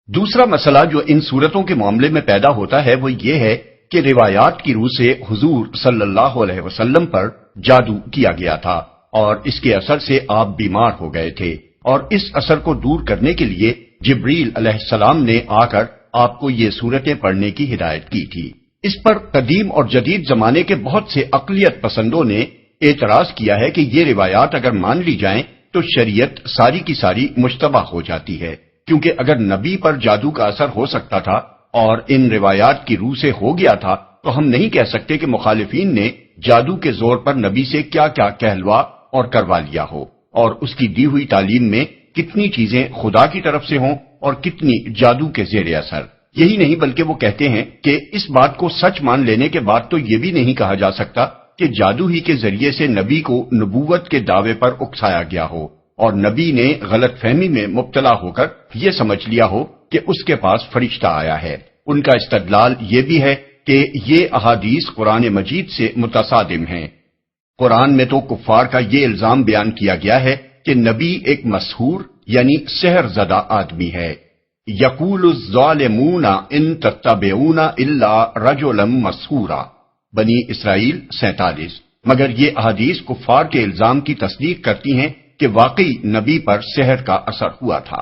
دوسرا مسئلہ جو ان صورتوں کے معاملے میں پیدا ہوتا ہے وہ یہ ہے کہ روایات کی روح سے حضور صلی اللہ علیہ وسلم پر جادو کیا گیا تھا اور اس کے اثر سے آپ بیمار ہو گئے تھے، اور اس اثر کو دور کرنے کے لیے جبریل علیہ السلام نے آ کر آپ کو یہ صورتیں پڑھنے کی ہدایت کی تھی۔ اس پر قدیم اور جدید زمانے کے بہت سے عقلیت پسندوں نے اعتراض کیا ہے کہ یہ روایات اگر مان لی جائیں تو شریعت ساری کی ساری مشتبہ ہو جاتی ہے، کیونکہ اگر نبی پر جادو کا اثر ہو سکتا تھا اور ان روایات کی روح سے ہو گیا تھا تو ہم نہیں کہہ سکتے کہ مخالفین نے جادو کے زور پر نبی سے کیا کیا کہلوا اور کروا لیا ہو، اور اس کی دی ہوئی تعلیم میں کتنی چیزیں خدا کی طرف سے ہوں اور کتنی جادو کے زیر اثر۔ یہی نہیں بلکہ وہ کہتے ہیں کہ اس بات کو سچ مان لینے کے بعد تو یہ بھی نہیں کہا جا سکتا کہ جادو ہی کے ذریعے سے نبی کو نبوت کے دعوے پر اکسایا گیا ہو اور نبی نے غلط فہمی میں مبتلا ہو کر یہ سمجھ لیا ہو کہ اس کے پاس فرشتہ آیا ہے۔ ان کا استدلال یہ بھی ہے کہ یہ احادیث قرآن مجید سے متصادم ہیں۔ قرآن میں تو کفار کا یہ الزام بیان کیا گیا ہے کہ نبی ایک مسحور یعنی سحر زدہ آدمی ہے۔ یقول الظالمون ان تتبعون الا رجلا مسحورا، بنی اسرائیل 47۔ مگر یہ احادیث کفار کے الزام کی تصدیق کرتی ہیں کہ واقعی نبی پر سحر کا اثر ہوا تھا۔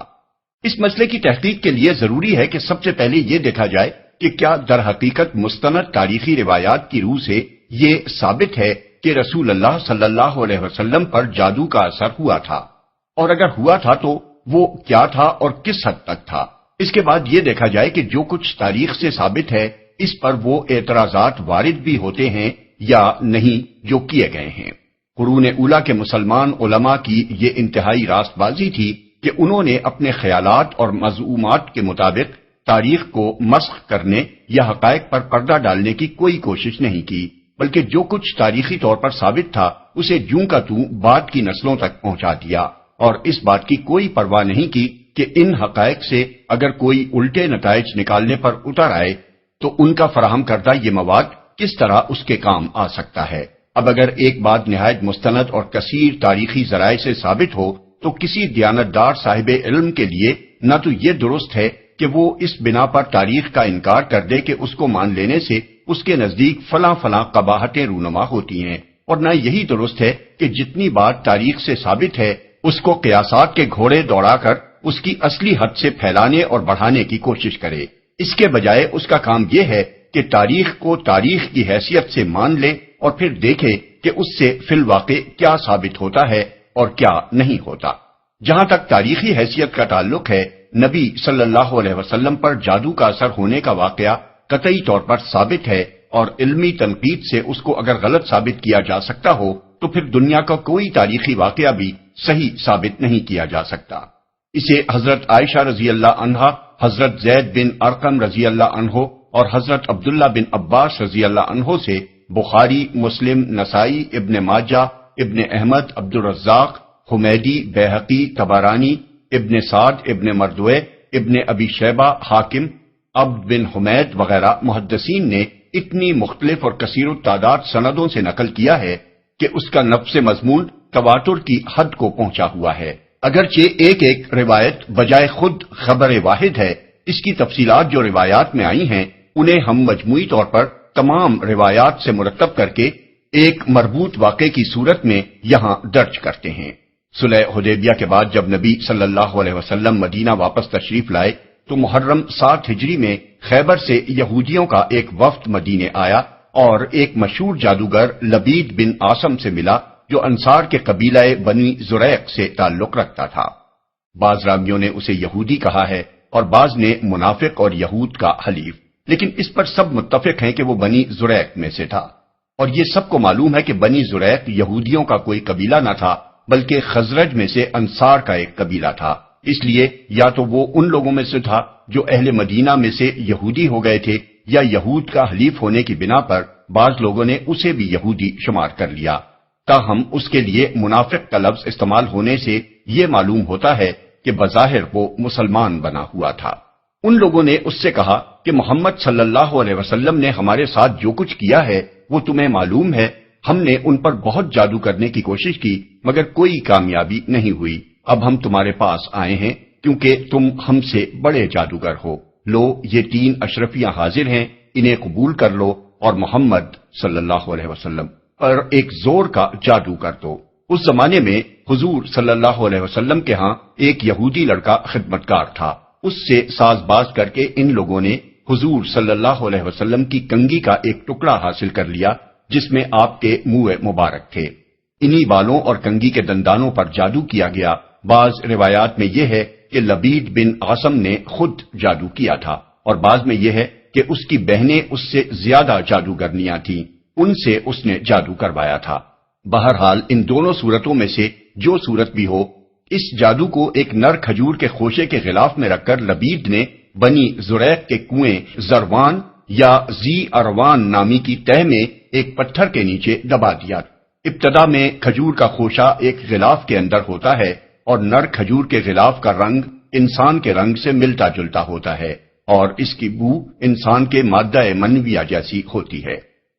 اس مسئلے کی تحقیق کے لیے ضروری ہے کہ سب سے پہلے یہ دیکھا جائے کہ کیا در حقیقت مستند تاریخی روایات کی روح سے یہ ثابت ہے کہ رسول اللہ صلی اللہ علیہ وسلم پر جادو کا اثر ہوا تھا، اور اگر ہوا تھا تو وہ کیا تھا اور کس حد تک تھا۔ اس کے بعد یہ دیکھا جائے کہ جو کچھ تاریخ سے ثابت ہے اس پر وہ اعتراضات وارد بھی ہوتے ہیں یا نہیں جو کیے گئے ہیں۔ قرون اولیٰ کے مسلمان علماء کی یہ انتہائی راست بازی تھی کہ انہوں نے اپنے خیالات اور مزعومات کے مطابق تاریخ کو مسخ کرنے یا حقائق پر پردہ ڈالنے کی کوئی کوشش نہیں کی، بلکہ جو کچھ تاریخی طور پر ثابت تھا اسے جوں کا توں بعد کی نسلوں تک پہنچا دیا، اور اس بات کی کوئی پرواہ نہیں کی کہ ان حقائق سے اگر کوئی الٹے نتائج نکالنے پر اتر آئے تو ان کا فراہم کردہ یہ مواد کس طرح اس کے کام آ سکتا ہے۔ اب اگر ایک بات نہایت مستند اور کثیر تاریخی ذرائع سے ثابت ہو تو کسی دیانتدار صاحب علم کے لیے نہ تو یہ درست ہے کہ وہ اس بنا پر تاریخ کا انکار کر دے کہ اس کو مان لینے سے اس کے نزدیک فلاں فلاں قباحتیں رونما ہوتی ہیں، اور نہ یہی درست ہے کہ جتنی بات تاریخ سے ثابت ہے اس کو قیاسات کے گھوڑے دوڑا کر اس کی اصلی حد سے پھیلانے اور بڑھانے کی کوشش کرے۔ اس کے بجائے اس کا کام یہ ہے کہ تاریخ کو تاریخ کی حیثیت سے مان لے اور پھر دیکھے کہ اس سے فی الواقع کیا ثابت ہوتا ہے اور کیا نہیں ہوتا۔ جہاں تک تاریخی حیثیت کا تعلق ہے، نبی صلی اللہ علیہ وسلم پر جادو کا اثر ہونے کا واقعہ قطعی طور پر ثابت ہے، اور علمی تنقید سے اس کو اگر غلط ثابت کیا جا سکتا ہو تو پھر دنیا کا کوئی تاریخی واقعہ بھی صحیح ثابت نہیں کیا جا سکتا۔ اسے حضرت عائشہ رضی اللہ عنہا، حضرت زید بن ارقم رضی اللہ عنہ اور حضرت عبداللہ بن عباس رضی اللہ عنہ سے بخاری، مسلم، نسائی، ابن ماجہ، ابن احمد، عبد الرزاق، حمیدی، بیہقی، طبرانی، ابن سعد، ابن مردوے، ابن ابی شیبہ، حاکم، عبد بن حمید وغیرہ محدثین نے اتنی مختلف اور کثیر التعداد سندوں سے نقل کیا ہے کہ اس کا نفس مضمون تواتر کی حد کو پہنچا ہوا ہے۔ اگرچہ ایک ایک روایت بجائے خود خبر واحد ہے، اس کی تفصیلات جو روایات میں آئی ہیں انہیں ہم مجموعی طور پر تمام روایات سے مرتب کر کے ایک مربوط واقعے کی صورت میں یہاں درج کرتے ہیں۔ صلح حدیبیہ کے بعد جب نبی صلی اللہ علیہ وسلم مدینہ واپس تشریف لائے تو محرم 7 ہجری میں خیبر سے یہودیوں کا ایک وفد مدینے آیا اور ایک مشہور جادوگر لبید بن عاصم سے ملا جو انصار کے قبیلہ بنی زریق سے تعلق رکھتا تھا۔ بعض راویوں نے اسے یہودی کہا ہے اور بعض نے منافق اور یہود کا حلیف، لیکن اس پر سب متفق ہیں کہ وہ بنی زریق میں سے تھا، اور یہ سب کو معلوم ہے کہ بنی زریق یہودیوں کا کوئی قبیلہ نہ تھا بلکہ خزرج میں سے انصار کا ایک قبیلہ تھا۔ اس لیے یا تو وہ ان لوگوں میں سے تھا جو اہل مدینہ میں سے یہودی ہو گئے تھے، یا یہود کا حلیف ہونے کی بنا پر بعض لوگوں نے اسے بھی یہودی شمار کر لیا۔ تاہم اس کے لیے منافق کا لفظ استعمال ہونے سے یہ معلوم ہوتا ہے کہ بظاہر وہ مسلمان بنا ہوا تھا۔ ان لوگوں نے اس سے کہا کہ محمد صلی اللہ علیہ وسلم نے ہمارے ساتھ جو کچھ کیا ہے وہ تمہیں معلوم ہے، ہم نے ان پر بہت جادو کرنے کی کوشش کی مگر کوئی کامیابی نہیں ہوئی، اب ہم تمہارے پاس آئے ہیں کیونکہ تم ہم سے بڑے جادوگر ہو، لو یہ 3 اشرفیاں حاضر ہیں، انہیں قبول کر لو اور محمد صلی اللہ علیہ وسلم پر ایک زور کا جادو کر دو۔ اس زمانے میں حضور صلی اللہ علیہ وسلم کے ہاں ایک یہودی لڑکا خدمتگار تھا، اس سے ساز باز کر کے ان لوگوں نے حضور صلی اللہ علیہ وسلم کی کنگھی کا ایک ٹکڑا حاصل کر لیا جس میں آپ کے منہ مبارک تھے۔ انہی بالوں اور کنگھی کے دندانوں پر جادو کیا گیا۔ بعض روایات میں یہ ہے کہ لبید بن عاصم نے خود جادو کیا تھا، اور بعض میں یہ ہے کہ اس کی بہنیں اس سے زیادہ جادوگرنیاں تھیں، ان سے اس نے جادو کروایا تھا۔ بہرحال ان دونوں صورتوں میں سے جو صورت بھی ہو، اس جادو کو ایک نر کھجور کے خوشے کے غلاف میں رکھ کر لبید نے بنی زریق کے کنویں زروان یا زی اروان نامی کی تہ میں ایک پتھر کے نیچے دبا دیا۔ ابتدا میں کھجور کا خوشہ ایک غلاف کے اندر ہوتا ہے اور نر کھجور کے غلاف کا رنگ انسان کے رنگ سے ملتا جلتا ہوتا ہے اور اس کی بو انسان کے مادہ منویہ جیسی ہوتی ہے۔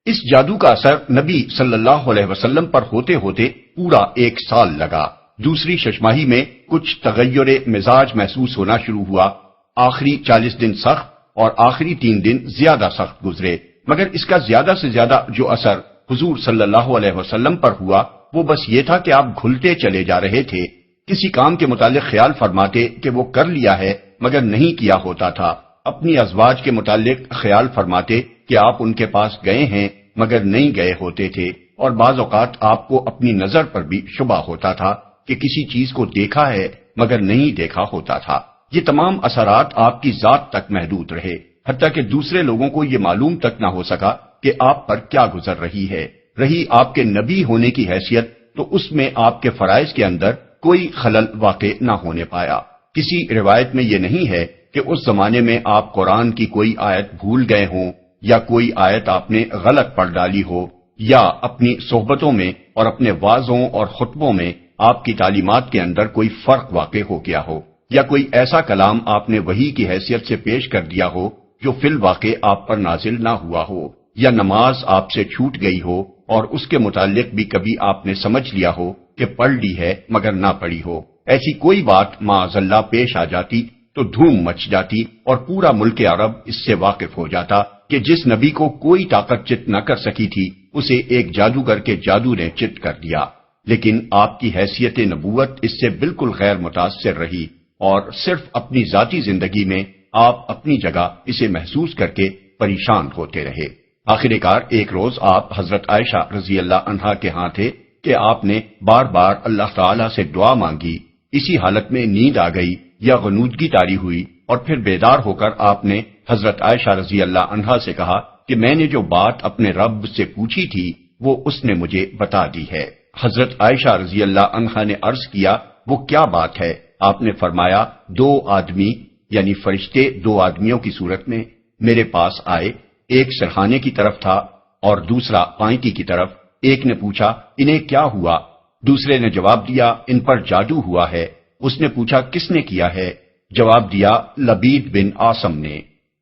اس جادو کا اثر نبی صلی اللہ علیہ وسلم پر ہوتے ہوتے پورا 1 سال لگا۔ دوسری ششماہی میں کچھ تغیر مزاج محسوس ہونا شروع ہوا۔ آخری 40 دن سخت اور آخری 3 دن زیادہ سخت گزرے، مگر اس کا زیادہ سے زیادہ جو اثر حضور صلی اللہ علیہ وسلم پر ہوا وہ بس یہ تھا کہ آپ گھلتے چلے جا رہے تھے۔ کسی کام کے متعلق خیال فرماتے کہ وہ کر لیا ہے مگر نہیں کیا ہوتا تھا، اپنی ازواج کے متعلق خیال فرماتے کہ آپ ان کے پاس گئے ہیں مگر نہیں گئے ہوتے تھے، اور بعض اوقات آپ کو اپنی نظر پر بھی شبہ ہوتا تھا کہ کسی چیز کو دیکھا ہے مگر نہیں دیکھا ہوتا تھا۔ یہ تمام اثرات آپ کی ذات تک محدود رہے، حتیٰ کہ دوسرے لوگوں کو یہ معلوم تک نہ ہو سکا کہ آپ پر کیا گزر رہی ہے۔ رہی آپ کے نبی ہونے کی حیثیت تو اس میں آپ کے فرائض کے اندر کوئی خلل واقع نہ ہونے پایا۔ کسی روایت میں یہ نہیں ہے کہ اس زمانے میں آپ قرآن کی کوئی آیت بھول گئے ہوں یا کوئی آیت آپ نے غلط پڑھ ڈالی ہو، یا اپنی صحبتوں میں اور اپنے وعظوں اور خطبوں میں آپ کی تعلیمات کے اندر کوئی فرق واقع ہو گیا ہو، یا کوئی ایسا کلام آپ نے وحی کی حیثیت سے پیش کر دیا ہو جو فی الواقع آپ پر نازل نہ ہوا ہو، یا نماز آپ سے چھوٹ گئی ہو اور اس کے متعلق بھی کبھی آپ نے سمجھ لیا ہو کہ پڑھ لی ہے مگر نہ پڑھی ہو۔ ایسی کوئی بات معاذ اللہ پیش آ جاتی تو دھوم مچ جاتی اور پورا ملک عرب اس سے واقف ہو جاتا کہ جس نبی کو کوئی طاقت چت نہ کر سکی تھی اسے ایک جادوگر کے جادو نے چت کر دیا۔ لیکن آپ کی حیثیت نبوت اس سے بالکل غیر متاثر رہی اور صرف اپنی ذاتی زندگی میں آپ اپنی جگہ اسے محسوس کر کے پریشان ہوتے رہے۔ آخر کار ایک روز آپ حضرت عائشہ رضی اللہ عنہا کے ہاں تھے کہ آپ نے بار بار اللہ تعالیٰ سے دعا مانگی۔ اسی حالت میں نیند آ گئی یا غنودگی طاری ہوئی اور پھر بیدار ہو کر آپ نے حضرت عائشہ رضی اللہ عنہا سے کہا کہ میں نے جو بات اپنے رب سے پوچھی تھی وہ اس نے مجھے بتا دی ہے۔ حضرت عائشہ رضی اللہ عنہا نے عرض کیا وہ کیا بات ہے؟ آپ نے فرمایا 2 آدمی یعنی فرشتے 2 آدمیوں کی صورت میں میرے پاس آئے، ایک سرہانے کی طرف تھا اور دوسرا پائنٹی کی طرف۔ ایک نے پوچھا انہیں کیا ہوا؟ دوسرے نے جواب دیا ان پر جادو ہوا ہے۔ اس نے پوچھا کس نے کیا ہے؟ جواب دیا لبید بن عاصم نے۔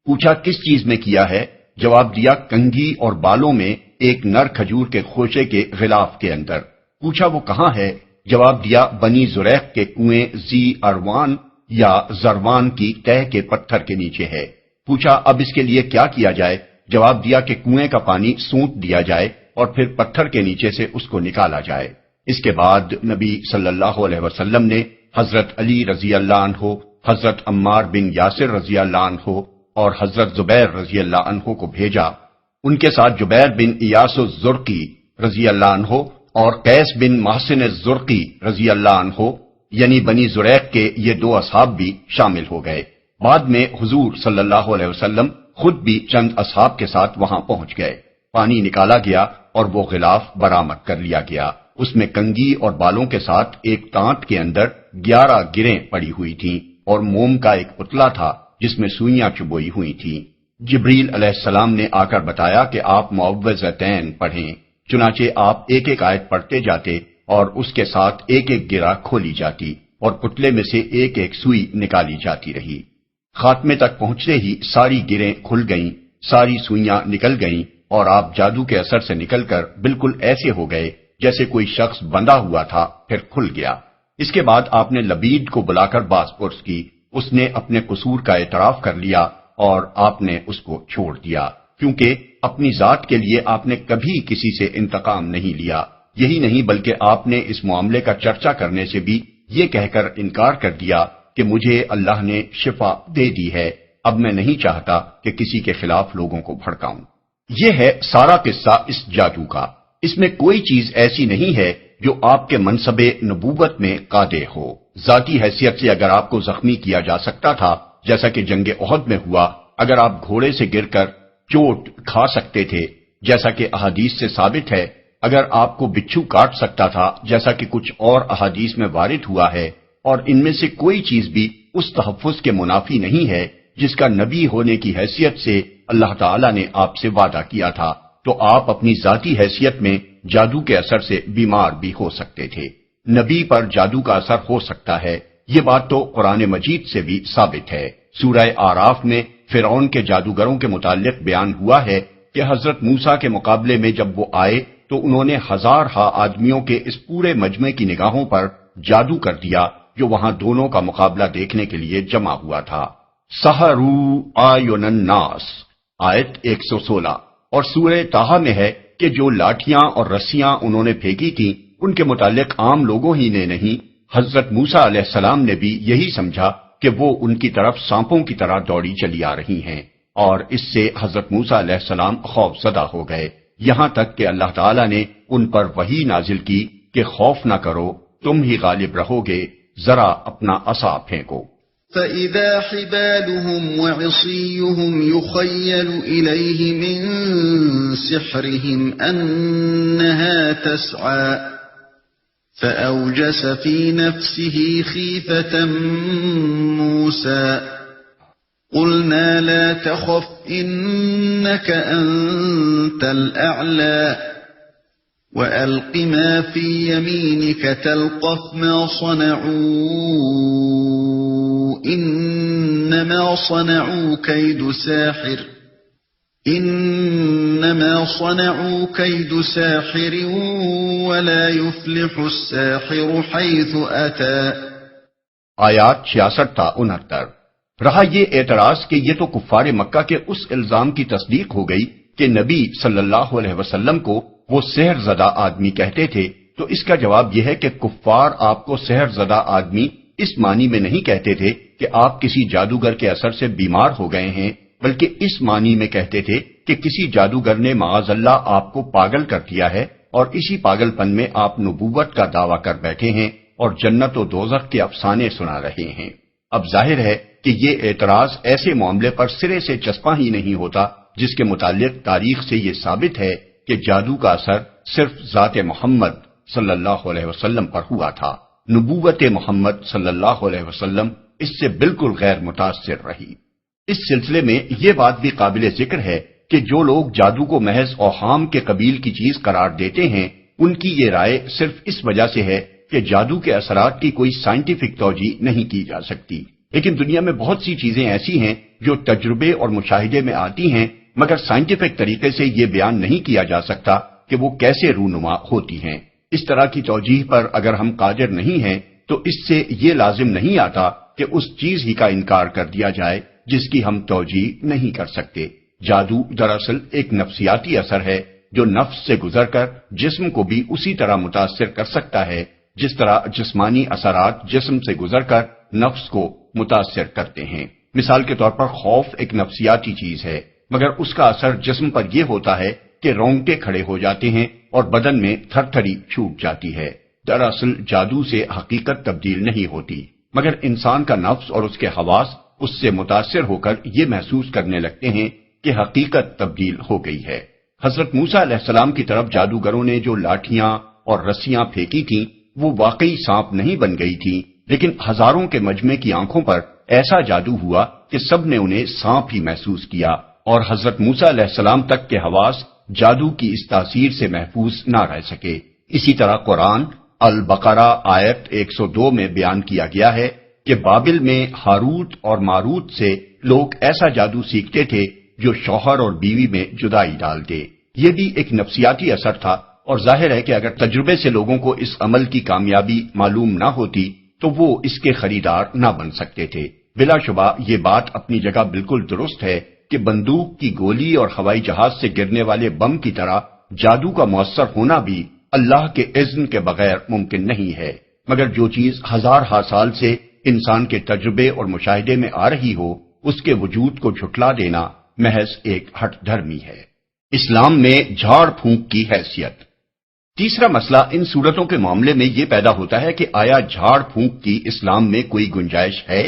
پوچھا کس چیز میں کیا ہے؟ جواب دیا کنگھی اور بالوں میں ایک نر کھجور کے خوشے کے غلاف کے اندر۔ پوچھا وہ کہاں ہے؟ جواب دیا بنی زریق کے کنویں زی اروان یا زروان کی تہ کے پتھر کے نیچے ہے۔ پوچھا اب اس کے لیے کیا کیا جائے؟ جواب دیا کہ کنویں کا پانی سونت دیا جائے اور پھر پتھر کے نیچے سے اس کو نکالا جائے۔ اس کے بعد نبی صلی اللہ علیہ وسلم نے حضرت علی رضی اللہ عنہ، حضرت عمار بن یاسر رضی اللہ عنہ اور حضرت زبیر رضی اللہ عنہ کو بھیجا۔ ان کے ساتھ جبیر بن ایاس الزرقی رضی اللہ عنہ اور قیس بن محسن الزرقی رضی اللہ عنہ یعنی بنی زریق کے یہ 2 اصحاب بھی شامل ہو گئے۔ بعد میں حضور صلی اللہ علیہ وسلم خود بھی چند اصحاب کے ساتھ وہاں پہنچ گئے۔ پانی نکالا گیا اور وہ غلاف برآمد کر لیا گیا۔ اس میں کنگھی اور بالوں کے ساتھ ایک تانٹ کے اندر 11 گریں پڑی ہوئی تھیں اور موم کا ایک پتلا تھا جس میں سوئیاں چبوئی ہوئی تھیں۔ جبریل علیہ السلام نے آ کر بتایا کہ آپ معوذتین پڑھیں۔ چنانچہ آپ ایک ایک آیت پڑھتے جاتے اور اس کے ساتھ ایک ایک گرہ کھولی جاتی اور پتلے میں سے ایک ایک سوئی نکالی جاتی رہی۔ خاتمے تک پہنچتے ہی ساری گریں کھل گئیں، ساری سوئیاں نکل گئیں اور آپ جادو کے اثر سے نکل کر بالکل ایسے ہو گئے جیسے کوئی شخص بندھا ہوا تھا پھر کھل گیا۔ اس کے بعد آپ نے لبید کو بلا کر باز پرس کی۔ اس نے اپنے قصور کا اعتراف کر لیا اور آپ نے اس کو چھوڑ دیا، کیونکہ اپنی ذات کے لیے آپ نے کبھی کسی سے انتقام نہیں لیا۔ یہی نہیں بلکہ آپ نے اس معاملے کا چرچا کرنے سے بھی یہ کہہ کر انکار کر دیا کہ مجھے اللہ نے شفا دے دی ہے، اب میں نہیں چاہتا کہ کسی کے خلاف لوگوں کو بھڑکاؤں۔ یہ ہے سارا قصہ اس جادو کا۔ اس میں کوئی چیز ایسی نہیں ہے جو آپ کے منصب نبوت میں قادح ہو۔ ذاتی حیثیت سے اگر آپ کو زخمی کیا جا سکتا تھا جیسا کہ جنگ احد میں ہوا، اگر آپ گھوڑے سے گر کر چوٹ کھا سکتے تھے جیسا کہ احادیث سے ثابت ہے، اگر آپ کو بچھو کاٹ سکتا تھا جیسا کہ کچھ اور احادیث میں وارد ہوا ہے، اور ان میں سے کوئی چیز بھی اس تحفظ کے منافی نہیں ہے جس کا نبی ہونے کی حیثیت سے اللہ تعالیٰ نے آپ سے وعدہ کیا تھا، تو آپ اپنی ذاتی حیثیت میں جادو کے اثر سے بیمار بھی ہو سکتے تھے۔ نبی پر جادو کا اثر ہو سکتا ہے، یہ بات تو قرآن مجید سے بھی ثابت ہے۔ سورہ آراف میں فرعون کے جادوگروں کے متعلق بیان ہوا ہے کہ حضرت موسیٰ کے مقابلے میں جب وہ آئے تو انہوں نے 1000 آدمیوں کے اس پورے مجمع کی نگاہوں پر جادو کر دیا جو وہاں دونوں کا مقابلہ دیکھنے کے لیے جمع ہوا تھا۔ سحروا اعین الناس آیت 116۔ اور سورہ طٰہٰ میں ہے کہ جو لاٹھیاں اور رسیاں انہوں نے پھینکی تھیں ان کے متعلق عام لوگوں ہی نے نہیں، حضرت موسیٰ علیہ السلام نے بھی یہی سمجھا کہ وہ ان کی طرف سانپوں کی طرح دوڑی چلی آ رہی ہیں، اور اس سے حضرت موسیٰ علیہ السلام خوف زدہ ہو گئے، یہاں تک کہ اللہ تعالیٰ نے ان پر وحی نازل کی کہ خوف نہ کرو، تم ہی غالب رہو گے، ذرا اپنا عصا پھینکو۔ فَإِذَا حِبَالُهُمْ وَعِصِيُّهُمْ يُخَيَّلُ إِلَيْهِ مِنْ سِحْرِهِمْ أَنَّهَا تَسْعَى فَأَوْجَسَ فِي نَفْسِهِ خِيفَةً مُوسَى قُلْنَا لَا تَخَفْ إِنَّكَ أَنْتَ الْأَعْلَى وَأَلْقِ مَا فِي يَمِينِكَ تَلْقَفْ مَا صَنَعُوا إِنَّمَا صَنَعُوا كَيْدُ سَاحِرٍ وَلَا يُفْلِحُ السَّاحِرُ حَيْثُ أَتَى۔ آیات 66 تا 69۔ رہا یہ اعتراض کہ یہ تو کفار مکہ کے اس الزام کی تصدیق ہو گئی کہ نبی صلی اللہ علیہ وسلم کو وہ سحر زدہ آدمی کہتے تھے، تو اس کا جواب یہ ہے کہ کفار آپ کو سحر زدہ آدمی اس معنی میں نہیں کہتے تھے کہ آپ کسی جادوگر کے اثر سے بیمار ہو گئے ہیں، بلکہ اس معنی میں کہتے تھے کہ کسی جادوگر نے معاذ اللہ آپ کو پاگل کر دیا ہے اور اسی پاگل پن میں آپ نبوت کا دعویٰ کر بیٹھے ہیں اور جنت و دوزخ کے افسانے سنا رہے ہیں۔ اب ظاہر ہے کہ یہ اعتراض ایسے معاملے پر سرے سے چسپاں ہی نہیں ہوتا جس کے متعلق تاریخ سے یہ ثابت ہے کہ جادو کا اثر صرف ذات محمد صلی اللہ علیہ وسلم پر ہوا تھا۔ نبوت محمد صلی اللہ علیہ وسلم اس سے بالکل غیر متاثر رہی۔ اس سلسلے میں یہ بات بھی قابل ذکر ہے کہ جو لوگ جادو کو محض اوہام کے قبیل کی چیز قرار دیتے ہیں، ان کی یہ رائے صرف اس وجہ سے ہے کہ جادو کے اثرات کی کوئی سائنٹیفک توجیہ نہیں کی جا سکتی۔ لیکن دنیا میں بہت سی چیزیں ایسی ہیں جو تجربے اور مشاہدے میں آتی ہیں، مگر سائنٹیفک طریقے سے یہ بیان نہیں کیا جا سکتا کہ وہ کیسے رونما ہوتی ہیں۔ اس طرح کی توجیہ پر اگر ہم قادر نہیں ہیں تو اس سے یہ لازم نہیں آتا کہ اس چیز ہی کا انکار کر دیا جائے جس کی ہم توجیہ نہیں کر سکتے۔ جادو دراصل ایک نفسیاتی اثر ہے جو نفس سے گزر کر جسم کو بھی اسی طرح متاثر کر سکتا ہے جس طرح جسمانی اثرات جسم سے گزر کر نفس کو متاثر کرتے ہیں۔ مثال کے طور پر خوف ایک نفسیاتی چیز ہے، مگر اس کا اثر جسم پر یہ ہوتا ہے کہ رونگٹے کھڑے ہو جاتے ہیں اور بدن میں تھر تھری چھوٹ جاتی ہے۔ دراصل جادو سے حقیقت تبدیل نہیں ہوتی، مگر انسان کا نفس اور اس کے حواس اس سے متاثر ہو کر یہ محسوس کرنے لگتے ہیں کہ حقیقت تبدیل ہو گئی ہے۔ حضرت موسیٰ علیہ السلام کی طرف جادوگروں نے جو لاٹھیاں اور رسیاں پھینکی تھیں وہ واقعی سانپ نہیں بن گئی تھیں، لیکن ہزاروں کے مجمع کی آنکھوں پر ایسا جادو ہوا کہ سب نے انہیں سانپ ہی محسوس کیا، اور حضرت موسیٰ علیہ السلام تک کے حواس جادو کی اس تاثیر سے محفوظ نہ رہ سکے۔ اسی طرح قرآن البقرہ آیت 102 میں بیان کیا گیا ہے کہ بابل میں ہاروت اور ماروت سے لوگ ایسا جادو سیکھتے تھے جو شوہر اور بیوی میں جدائی ڈال دے۔ یہ بھی ایک نفسیاتی اثر تھا، اور ظاہر ہے کہ اگر تجربے سے لوگوں کو اس عمل کی کامیابی معلوم نہ ہوتی تو وہ اس کے خریدار نہ بن سکتے تھے۔ بلا شبہ یہ بات اپنی جگہ بالکل درست ہے کہ بندوق کی گولی اور ہوائی جہاز سے گرنے والے بم کی طرح جادو کا مؤثر ہونا بھی اللہ کے اذن کے بغیر ممکن نہیں ہے، مگر جو چیز ہزارہا سال سے انسان کے تجربے اور مشاہدے میں آ رہی ہو اس کے وجود کو جھٹلا دینا محض ایک ہٹ دھرمی ہے۔ اسلام میں جھاڑ پھونک کی حیثیت۔ تیسرا مسئلہ ان صورتوں کے معاملے میں یہ پیدا ہوتا ہے کہ آیا جھاڑ پھونک کی اسلام میں کوئی گنجائش ہے،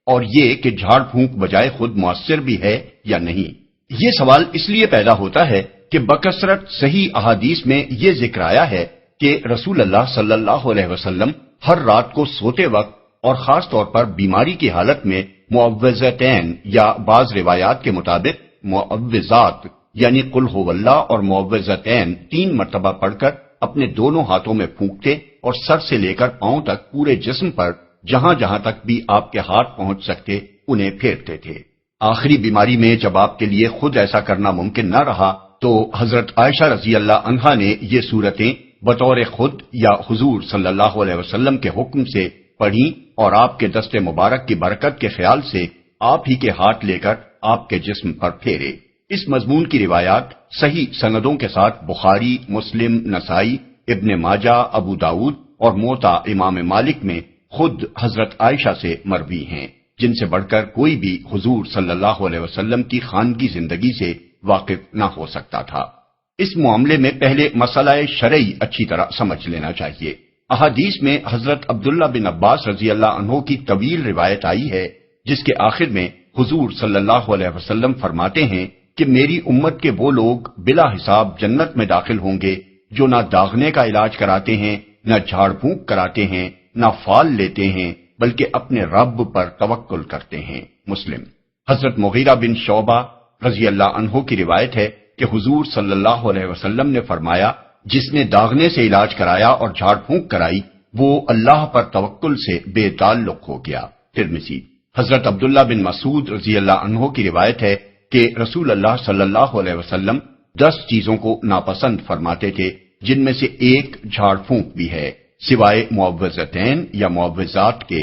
اور یہ کہ جھاڑ پھونک بجائے خود مؤثر بھی ہے یا نہیں۔ یہ سوال اس لیے پیدا ہوتا ہے کہ بکثرت صحیح احادیث میں یہ ذکر آیا ہے کہ رسول اللہ صلی اللہ علیہ وسلم ہر رات کو سوتے وقت اور خاص طور پر بیماری کی حالت میں معوذتین یا بعض روایات کے مطابق معوذات یعنی قل هو اللہ اور معوذتین 3 مرتبہ پڑھ کر اپنے دونوں ہاتھوں میں پھونکتے اور سر سے لے کر پاؤں تک پورے جسم پر جہاں جہاں تک بھی آپ کے ہاتھ پہنچ سکتے انہیں پھیرتے تھے۔ آخری بیماری میں جب آپ کے لیے خود ایسا کرنا ممکن نہ رہا تو حضرت عائشہ رضی اللہ عنہا نے یہ صورتیں بطور خود یا حضور صلی اللہ علیہ وسلم کے حکم سے پڑھی اور آپ کے دست مبارک کی برکت کے خیال سے آپ ہی کے ہاتھ لے کر آپ کے جسم پر پھیرے۔ اس مضمون کی روایات صحیح سندوں کے ساتھ بخاری، مسلم، نسائی، ابن ماجہ، ابو داؤد اور موطا امام مالک میں خود حضرت عائشہ سے مروی ہیں، جن سے بڑھ کر کوئی بھی حضور صلی اللہ علیہ وسلم کی خانگی زندگی سے واقف نہ ہو سکتا تھا۔ اس معاملے میں پہلے مسئلہ شرعی اچھی طرح سمجھ لینا چاہیے۔ احادیث میں حضرت عبداللہ بن عباس رضی اللہ عنہ کی طویل روایت آئی ہے جس کے آخر میں حضور صلی اللہ علیہ وسلم فرماتے ہیں کہ میری امت کے وہ لوگ بلا حساب جنت میں داخل ہوں گے جو نہ داغنے کا علاج کراتے ہیں، نہ جھاڑ پھونک کراتے ہیں، نہ فال لیتے ہیں، بلکہ اپنے رب پر توکل کرتے ہیں۔ مسلم۔ حضرت مغیرہ بن شعبہ رضی اللہ عنہ کی روایت ہے کہ حضور صلی اللہ علیہ وسلم نے فرمایا جس نے داغنے سے علاج کرایا اور جھاڑ پھونک کرائی وہ اللہ پر توکل سے بے تعلق ہو گیا۔ ترمذی۔ حضرت عبداللہ بن مسعود رضی اللہ عنہ کی روایت ہے کہ رسول اللہ صلی اللہ علیہ وسلم 10 چیزوں کو ناپسند فرماتے تھے جن میں سے ایک جھاڑ پھونک بھی ہے، سوائے معوذتین یا معوذات کے۔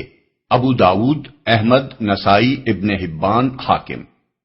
ابو داود، احمد، نسائی، ابن حبان، حاکم۔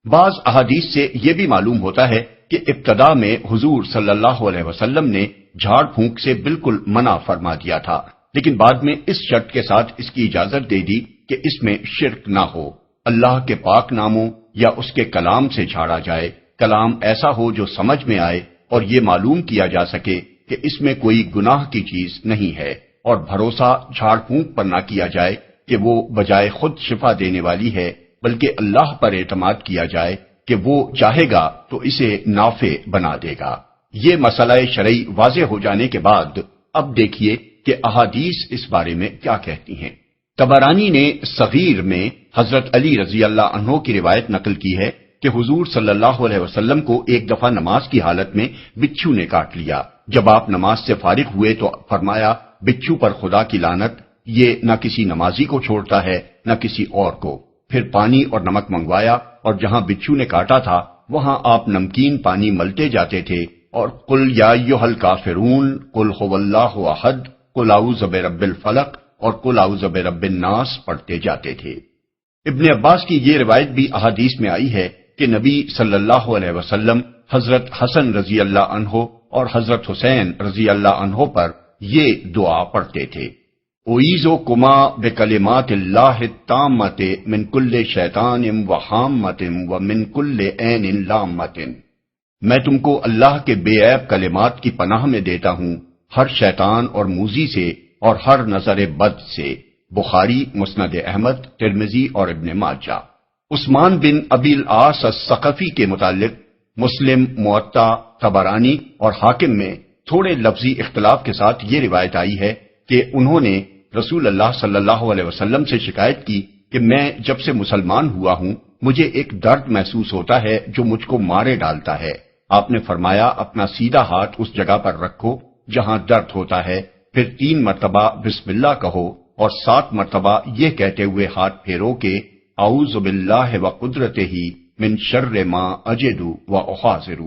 بعض احادیث سے یہ بھی معلوم ہوتا ہے کہ ابتدا میں حضور صلی اللہ علیہ وسلم نے جھاڑ پھونک سے بالکل منع فرما دیا تھا، لیکن بعد میں اس شرط کے ساتھ اس کی اجازت دے دی کہ اس میں شرک نہ ہو، اللہ کے پاک ناموں یا اس کے کلام سے جھاڑا جائے، کلام ایسا ہو جو سمجھ میں آئے اور یہ معلوم کیا جا سکے کہ اس میں کوئی گناہ کی چیز نہیں ہے، اور بھروسہ جھاڑ پھونک پر نہ کیا جائے کہ وہ بجائے خود شفا دینے والی ہے، بلکہ اللہ پر اعتماد کیا جائے کہ وہ چاہے گا تو اسے نافع بنا دے گا۔ یہ مسئلہ شرعی واضح ہو جانے کے بعد اب دیکھیے کہ احادیث اس بارے میں کیا کہتی ہیں۔ طبرانی نے صغیر میں حضرت علی رضی اللہ عنہ کی روایت نقل کی ہے کہ حضور صلی اللہ علیہ وسلم کو ایک دفعہ نماز کی حالت میں بچھو نے کاٹ لیا۔ جب آپ نماز سے فارغ ہوئے تو فرمایا، بچھو پر خدا کی لعنت، یہ نہ کسی نمازی کو چھوڑتا ہے نہ کسی اور کو۔ پھر پانی اور نمک منگوایا اور جہاں بچھو نے کاٹا تھا وہاں آپ نمکین پانی ملتے جاتے تھے اور قل یا ایھا الکافرون، قل ھو اللہ احد، قل اعوذ برب الفلق اور قل اعوذ برب الناس پڑھتے جاتے تھے۔ ابن عباس کی یہ روایت بھی احادیث میں آئی ہے کہ نبی صلی اللہ علیہ وسلم حضرت حسن رضی اللہ عنہ اور حضرت حسین رضی اللہ عنہ پر یہ دعا پڑھتے تھے، اعیذکما بکلمات اللہ التامۃ من کل شیطان وہامۃ ومن کل عین لامۃ۔ میں تم کو اللہ کے بے عیب کلمات کی پناہ میں دیتا ہوں، ہر شیطان اور موذی سے اور ہر نظر بد سے۔ بخاری، مسند احمد، ترمذی اور ابن ماجہ۔ عثمان بن ابی العاص الثقفی کے متعلق مسلم، موطا، طبرانی اور حاکم میں تھوڑے لفظی اختلاف کے ساتھ یہ روایت آئی ہے کہ انہوں نے رسول اللہ صلی اللہ علیہ وسلم سے شکایت کی کہ میں جب سے مسلمان ہوا ہوں مجھے ایک درد محسوس ہوتا ہے جو مجھ کو مارے ڈالتا ہے۔ آپ نے فرمایا، اپنا سیدھا ہاتھ اس جگہ پر رکھو جہاں درد ہوتا ہے، پھر 3 مرتبہ بسم اللہ کہو اور 7 مرتبہ یہ کہتے ہوئے ہاتھ پھیرو کہ اعوذ باللہ وقدرتہ من شر ما اجد واحاذر۔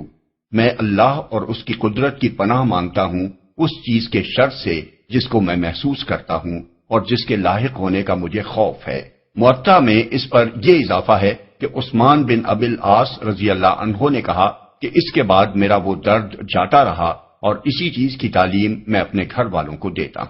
میں اللہ اور اس کی قدرت کی پناہ مانگتا ہوں اس چیز کے شر سے جس کو میں محسوس کرتا ہوں اور جس کے لاحق ہونے کا مجھے خوف ہے۔ موطا میں اس پر یہ اضافہ ہے کہ عثمان بن ابی العاص رضی اللہ عنہ نے کہا کہ اس کے بعد میرا وہ درد جاتا رہا اور اسی چیز کی تعلیم میں اپنے گھر والوں کو دیتا۔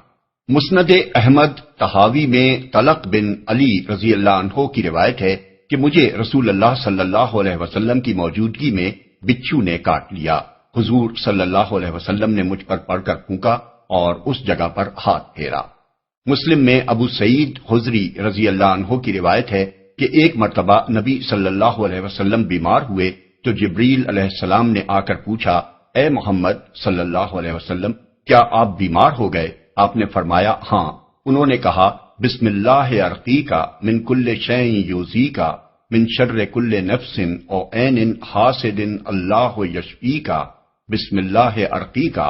مسند احمد طحاوی میں طلق بن علی رضی اللہ عنہ کی روایت ہے کہ مجھے رسول اللہ صلی اللہ علیہ وسلم کی موجودگی میں بچھو نے کاٹ لیا۔ حضور صلی اللہ علیہ وسلم نے مجھ پر پڑھ کر پھونکا اور اس جگہ پر ہاتھ پھیرا۔ مسلم میں ابو سعید خضری رضی اللہ عنہ کی روایت ہے کہ ایک مرتبہ نبی صلی اللہ علیہ وسلم بیمار ہوئے تو جبریل علیہ السلام نے آ کر پوچھا، اے محمد صلی اللہ علیہ وسلم، کیا آپ بیمار ہو گئے؟ آپ نے فرمایا ہاں۔ انہوں نے کہا، بسم اللہ ارقیکا من کل شیء یؤذیکا من شر کل نفس او عین حاسد اللہ یشفیکا، بسم اللہ ارقیکا،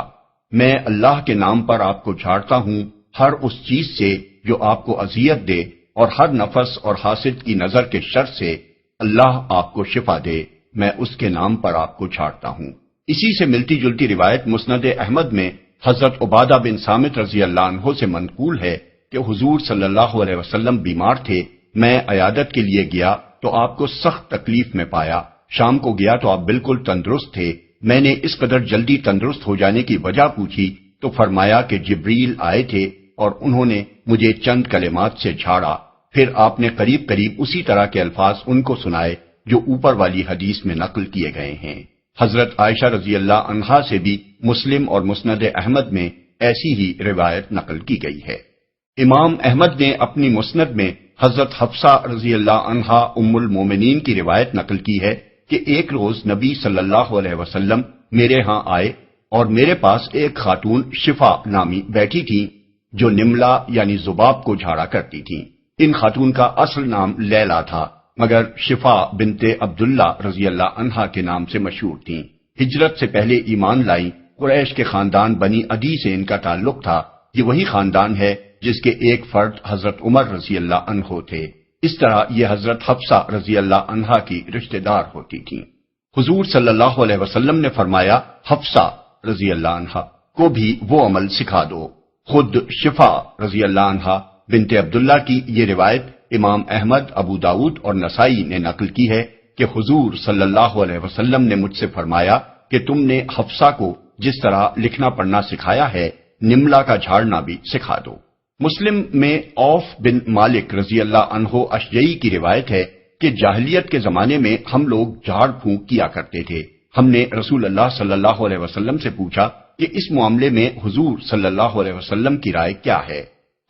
میں اللہ کے نام پر آپ کو جھاڑتا ہوں ہر اس چیز سے جو آپ کو اذیت دے اور ہر نفس اور حاسد کی نظر کے شر سے اللہ آپ کو شفا دے، میں اس کے نام پر آپ کو جھاڑتا ہوں۔ اسی سے ملتی جلتی روایت مسند احمد میں حضرت عبادہ بن صامت رضی اللہ عنہ سے منقول ہے کہ حضور صلی اللہ علیہ وسلم بیمار تھے، میں عیادت کے لیے گیا تو آپ کو سخت تکلیف میں پایا، شام کو گیا تو آپ بالکل تندرست تھے، میں نے اس قدر جلدی تندرست ہو جانے کی وجہ پوچھی تو فرمایا کہ جبریل آئے تھے اور انہوں نے مجھے چند کلمات سے جھاڑا، پھر آپ نے قریب قریب اسی طرح کے الفاظ ان کو سنائے جو اوپر والی حدیث میں نقل کیے گئے ہیں۔ حضرت عائشہ رضی اللہ عنہا سے بھی مسلم اور مسند احمد میں ایسی ہی روایت نقل کی گئی ہے۔ امام احمد نے اپنی مسند میں حضرت حفصہ رضی اللہ عنہا ام المومنین کی روایت نقل کی ہے کہ ایک روز نبی صلی اللہ علیہ وسلم میرے ہاں آئے اور میرے پاس ایک خاتون شفا نامی بیٹھی تھی جو نملہ یعنی ذباب کو جھاڑا کرتی تھی۔ ان خاتون کا اصل نام لیلا تھا مگر شفا بنت عبداللہ رضی اللہ عنہا کے نام سے مشہور تھیں۔ ہجرت سے پہلے ایمان لائیں، قریش کے خاندان بنی عدی سے ان کا تعلق تھا۔ یہ وہی خاندان ہے جس کے ایک فرد حضرت عمر رضی اللہ عنہ تھے۔ اس طرح یہ حضرت حفصہ رضی اللہ عنہا کی رشتہ دار ہوتی تھیں۔ حضور صلی اللہ علیہ وسلم نے فرمایا، حفصہ رضی اللہ عنہا کو بھی وہ عمل سکھا دو۔ خود شفا رضی اللہ عنہا بنت عبداللہ کی یہ روایت امام احمد، ابو داؤد اور نسائی نے نقل کی ہے کہ حضور صلی اللہ علیہ وسلم نے مجھ سے فرمایا کہ تم نے حفصہ کو جس طرح لکھنا پڑھنا سکھایا ہے، نملہ کا جھاڑنا بھی سکھا دو۔ مسلم میں عوف بن مالک رضی اللہ عنہ اشجعی کی روایت ہے کہ جاہلیت کے زمانے میں ہم لوگ جھاڑ پھونک کیا کرتے تھے۔ ہم نے رسول اللہ صلی اللہ علیہ وسلم سے پوچھا کہ اس معاملے میں حضور صلی اللہ علیہ وسلم کی رائے کیا ہے؟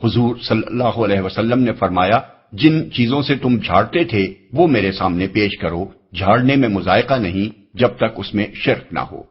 حضور صلی اللہ علیہ وسلم نے فرمایا، جن چیزوں سے تم جھاڑتے تھے وہ میرے سامنے پیش کرو، جھاڑنے میں مذائقہ نہیں جب تک اس میں شرک نہ ہو۔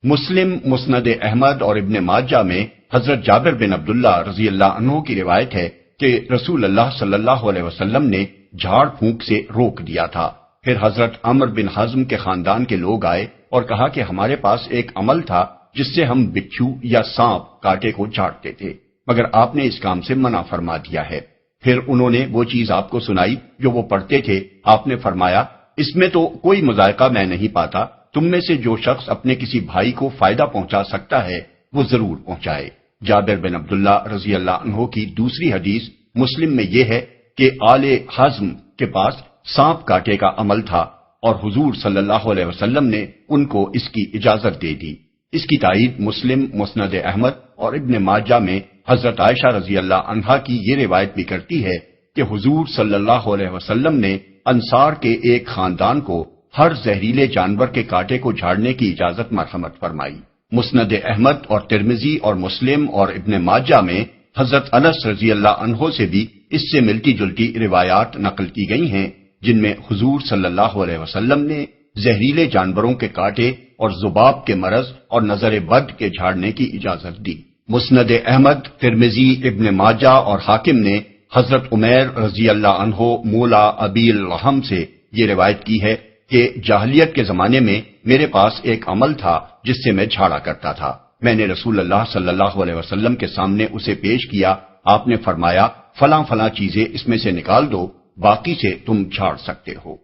مسلم، مسند احمد اور ابن ماجہ میں حضرت جابر بن عبداللہ رضی اللہ عنہ کی روایت ہے کہ رسول اللہ صلی اللہ علیہ وسلم نے جھاڑ پھونک سے روک دیا تھا۔ پھر حضرت عمر بن حزم کے خاندان کے لوگ آئے اور کہا کہ ہمارے پاس ایک عمل تھا جس سے ہم بچھو یا سانپ کانٹے کو جھاڑتے تھے، مگر آپ نے اس کام سے منع فرما دیا ہے۔ پھر انہوں نے وہ چیز آپ کو سنائی جو وہ پڑھتے تھے۔ آپ نے فرمایا، اس میں تو کوئی مذائقہ میں نہیں پاتا، تم میں سے جو شخص اپنے کسی بھائی کو فائدہ پہنچا سکتا ہے وہ ضرور پہنچائے۔ جابر بن عبداللہ رضی اللہ عنہ کی دوسری حدیث مسلم میں یہ ہے کہ آل حزم کے پاس سانپ کاٹے کا عمل تھا اور حضور صلی اللہ علیہ وسلم نے ان کو اس کی اجازت دے دی۔ اس کی تائید مسلم، مسند احمد اور ابن ماجہ میں حضرت عائشہ رضی اللہ عنہا کی یہ روایت بھی کرتی ہے کہ حضور صلی اللہ علیہ وسلم نے انصار کے ایک خاندان کو ہر زہریلے جانور کے کانٹے کو جھاڑنے کی اجازت مرحمت فرمائی۔ مسند احمد اور ترمذی اور مسلم اور ابن ماجہ میں حضرت انس رضی اللہ عنہ سے بھی اس سے ملتی جلتی روایات نقل کی گئی ہیں، جن میں حضور صلی اللہ علیہ وسلم نے زہریلے جانوروں کے کانٹے اور ذباب کے مرض اور نظر بد کے جھاڑنے کی اجازت دی۔ مسند احمد، ترمذی، ابن ماجہ اور حاکم نے حضرت عمیر رضی اللہ عنہ مولا ابی الرحم سے یہ روایت کی ہے کہ جاہلیت کے زمانے میں میرے پاس ایک عمل تھا جس سے میں جھاڑا کرتا تھا۔ میں نے رسول اللہ صلی اللہ علیہ وسلم کے سامنے اسے پیش کیا۔ آپ نے فرمایا، فلاں فلاں چیزیں اس میں سے نکال دو، باقی سے تم جھاڑ سکتے ہو۔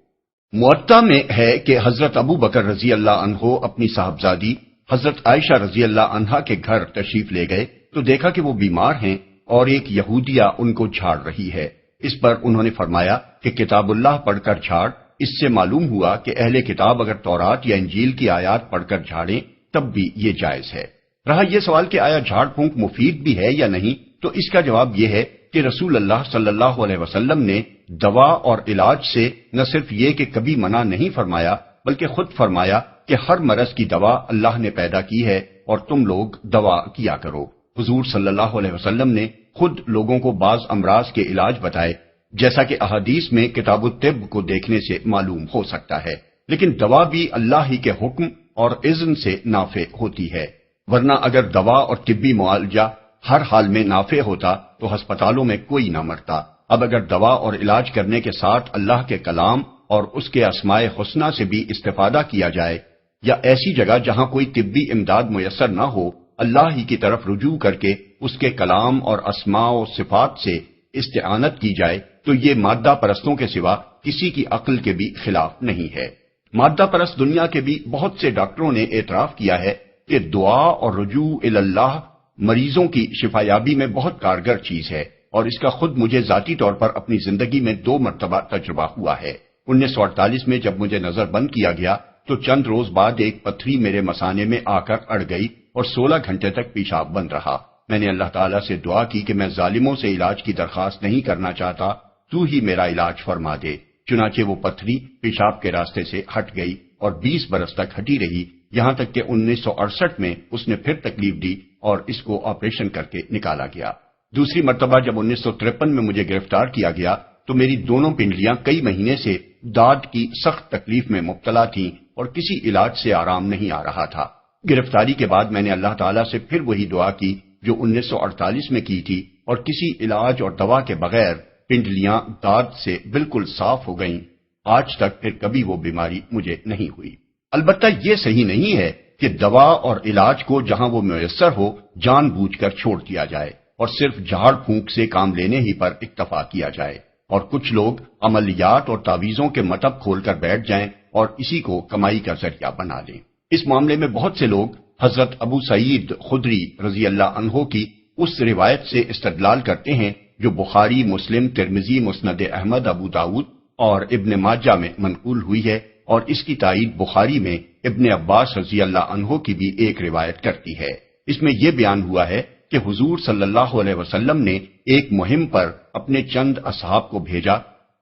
موطا میں ہے کہ حضرت ابو بکر رضی اللہ عنہ اپنی صاحبزادی حضرت عائشہ رضی اللہ عنہا کے گھر تشریف لے گئے تو دیکھا کہ وہ بیمار ہیں اور ایک یہودیہ ان کو جھاڑ رہی ہے۔ اس پر انہوں نے فرمایا کہ کتاب اللہ پڑھ کر جھاڑ۔ اس سے معلوم ہوا کہ اہل کتاب اگر تورات یا انجیل کی آیات پڑھ کر جھاڑیں تب بھی یہ جائز ہے۔ رہا یہ سوال کہ آیا جھاڑ پھونک مفید بھی ہے یا نہیں، تو اس کا جواب یہ ہے کہ رسول اللہ صلی اللہ علیہ وسلم نے دوا اور علاج سے نہ صرف یہ کہ کبھی منع نہیں فرمایا بلکہ خود فرمایا کہ ہر مرض کی دوا اللہ نے پیدا کی ہے اور تم لوگ دوا کیا کرو۔ حضور صلی اللہ علیہ وسلم نے خود لوگوں کو بعض امراض کے علاج بتائے، جیسا کہ احادیث میں کتاب الطب کو دیکھنے سے معلوم ہو سکتا ہے، لیکن دوا بھی اللہ ہی کے حکم اور اذن سے نافع ہوتی ہے، ورنہ اگر دوا اور طبی معالجہ ہر حال میں نافع ہوتا تو ہسپتالوں میں کوئی نہ مرتا۔ اب اگر دوا اور علاج کرنے کے ساتھ اللہ کے کلام اور اس کے اسماء حسنہ سے بھی استفادہ کیا جائے، یا ایسی جگہ جہاں کوئی طبی امداد میسر نہ ہو اللہ ہی کی طرف رجوع کر کے اس کے کلام اور اسماء و صفات سے استعانت کی جائے، تو یہ مادہ پرستوں کے سوا کسی کی عقل کے بھی خلاف نہیں ہے۔ مادہ پرست دنیا کے بھی بہت سے ڈاکٹروں نے اعتراف کیا ہے کہ دعا اور رجوع اللہ مریضوں کی شفایابی میں بہت کارگر چیز ہے، اور اس کا خود مجھے ذاتی طور پر اپنی زندگی میں 2 مرتبہ تجربہ ہوا ہے۔ 1948 میں جب مجھے نظر بند کیا گیا تو چند روز بعد ایک پتھری میرے مثانے میں آ کر اڑ گئی اور 16 گھنٹے تک پیشاب بند رہا۔ میں نے اللہ تعالیٰ سے دعا کی کہ میں ظالموں سے علاج کی درخواست نہیں کرنا چاہتا، تو ہی میرا علاج فرما دے۔ چنانچہ وہ پتھری پیشاب کے راستے سے ہٹ گئی اور 20 برس تک ہٹی رہی، یہاں تک کہ 1968 میں اس نے پھر تکلیف دی اور اس کو آپریشن کر کے نکالا گیا۔ دوسری مرتبہ جب 1953 میں مجھے گرفتار کیا گیا تو میری دونوں پنڈلیاں کئی مہینے سے داد کی سخت تکلیف میں مبتلا تھیں اور کسی علاج سے آرام نہیں آ رہا تھا۔ گرفتاری کے بعد میں نے اللہ تعالیٰ سے پھر وہی دعا کی جو 1948 میں کی تھی، اور کسی علاج اور دوا کے بغیر پنڈلیاں داد سے بالکل صاف ہو گئیں۔ آج تک پھر کبھی وہ بیماری مجھے نہیں ہوئی۔ البتہ یہ صحیح نہیں ہے کہ دوا اور علاج کو جہاں وہ میسر ہو جان بوجھ کر چھوڑ دیا جائے اور صرف جھاڑ پھونک سے کام لینے ہی پر اکتفا کیا جائے، اور کچھ لوگ عملیات اور تعویذوں کے مطب کھول کر بیٹھ جائیں اور اسی کو کمائی کا ذریعہ بنا لیں۔ اس معاملے میں بہت سے لوگ حضرت ابو سعید خدری رضی اللہ عنہ کی اس روایت سے استدلال کرتے ہیں جو بخاری، مسلم، ترمذی، مسند احمد، ابو داؤد اور ابن ماجہ میں منقول ہوئی ہے، اور اس کی تائید بخاری میں ابن عباس رضی اللہ عنہ کی بھی ایک روایت کرتی ہے۔ اس میں یہ بیان ہوا ہے کہ حضور صلی اللہ علیہ وسلم نے ایک مہم پر اپنے چند اصحاب کو بھیجا،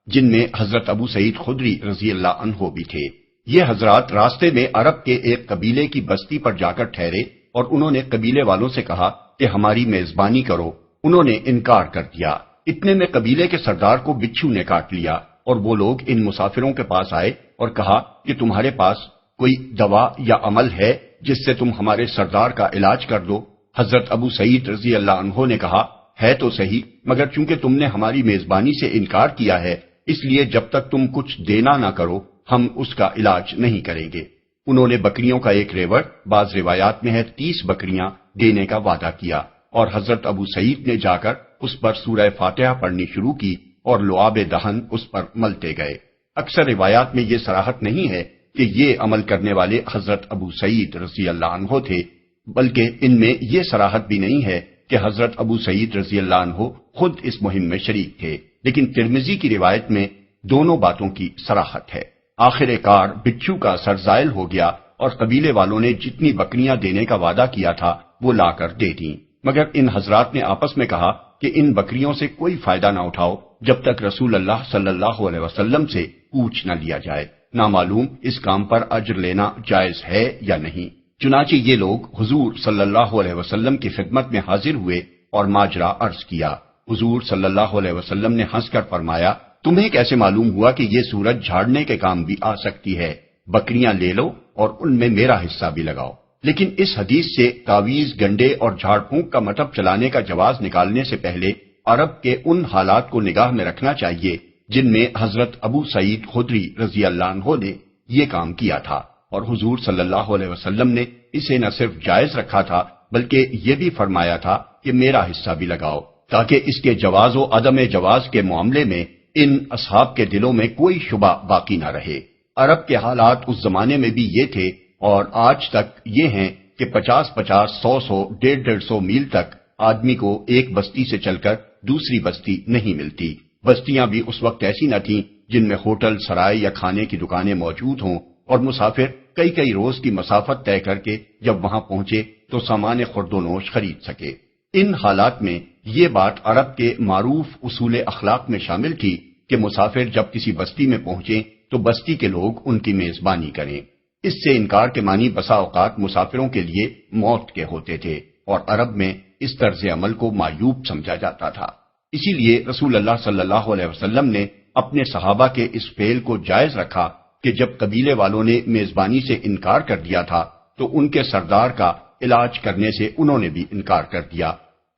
جن میں حضرت ابو سعید خدری رضی اللہ عنہ بھی تھے۔ یہ حضرات راستے میں عرب کے ایک قبیلے کی بستی پر جا کر ٹھہرے اور انہوں نے قبیلے والوں سے کہا کہ ہماری میزبانی کرو۔ انہوں نے انکار کر دیا۔ اتنے میں قبیلے کے سردار کو بچھو نے کاٹ لیا، اور وہ لوگ ان مسافروں کے پاس آئے اور کہا کہ تمہارے پاس کوئی دوا یا عمل ہے جس سے تم ہمارے سردار کا علاج کر دو؟ حضرت ابو سعید رضی اللہ عنہ نے کہا ہے تو صحیح، مگر چونکہ تم نے ہماری میزبانی سے انکار کیا ہے، اس لیے جب تک تم کچھ دینا نہ کرو ہم اس کا علاج نہیں کریں گے۔ انہوں نے بکریوں کا ایک ریوڑ، بعض روایات میں ہے 30 بکریاں دینے کا وعدہ کیا، اور حضرت ابو سعید نے جا کر اس پر سورہ فاتحہ پڑھنی شروع کی اور لعاب دہن اس پر ملتے گئے۔ اکثر روایات میں یہ صراحت نہیں ہے کہ یہ عمل کرنے والے حضرت ابو سعید رضی اللہ عنہ تھے، بلکہ ان میں یہ صراحت بھی نہیں ہے کہ حضرت ابو سعید رضی اللہ عنہ خود اس مہم میں شریک تھے، لیکن ترمذی کی روایت میں دونوں باتوں کی صراحت ہے۔ آخر کار بچھو کا سر زائل ہو گیا اور قبیلے والوں نے جتنی بکریاں دینے کا وعدہ کیا تھا وہ لا کر دے دیں، مگر ان حضرات نے آپس میں کہا کہ ان بکریوں سے کوئی فائدہ نہ اٹھاؤ جب تک رسول اللہ صلی اللہ علیہ وسلم سے پوچھ نہ لیا جائے، نامعلوم اس کام پر اجر لینا جائز ہے یا نہیں۔ چنانچہ یہ لوگ حضور صلی اللہ علیہ وسلم کی خدمت میں حاضر ہوئے اور ماجرا عرض کیا۔ حضور صلی اللہ علیہ وسلم نے ہنس کر فرمایا تمہیں کیسے معلوم ہوا کہ یہ سورج جھاڑنے کے کام بھی آ سکتی ہے؟ بکریاں لے لو اور ان میں میرا حصہ بھی لگاؤ۔ لیکن اس حدیث سے تعویذ، گنڈے اور جھاڑ پھونک کا مطلب چلانے کا جواز نکالنے سے پہلے عرب کے ان حالات کو نگاہ میں رکھنا چاہیے جن میں حضرت ابو سعید خدری رضی اللہ عنہ نے یہ کام کیا تھا، اور حضور صلی اللہ علیہ وسلم نے اسے نہ صرف جائز رکھا تھا بلکہ یہ بھی فرمایا تھا کہ میرا حصہ بھی لگاؤ، تاکہ اس کے جواز و عدم جواز کے معاملے میں ان اصحاب کے دلوں میں کوئی شبہ باقی نہ رہے۔ عرب کے حالات اس زمانے میں بھی یہ تھے اور آج تک یہ ہیں کہ 50-50، 100-100، 150-150 میل تک آدمی کو ایک بستی سے چل کر دوسری بستی نہیں ملتی۔ بستیاں بھی اس وقت ایسی نہ تھیں جن میں ہوٹل، سرائے یا کھانے کی دکانیں موجود ہوں، اور مسافر کئی روز کی مسافت طے کر کے جب وہاں پہنچے تو سامان خورد و نوش خرید سکے۔ ان حالات میں یہ بات عرب کے معروف اصول اخلاق میں شامل تھی کہ مسافر جب کسی بستی میں پہنچیں تو بستی کے لوگ ان کی میزبانی کریں۔ اس سے انکار کے معنی بسا اوقات مسافروں کے لیے موت کے ہوتے تھے، اور عرب میں اس طرز عمل کو معیوب سمجھا جاتا تھا۔ اسی لیے رسول اللہ صلی اللہ علیہ وسلم نے اپنے صحابہ کے اس فعل کو جائز رکھا کہ جب قبیلے والوں نے میزبانی سے انکار کر دیا تھا تو ان کے سردار کا علاج کرنے سے انہوں نے بھی انکار کر دیا،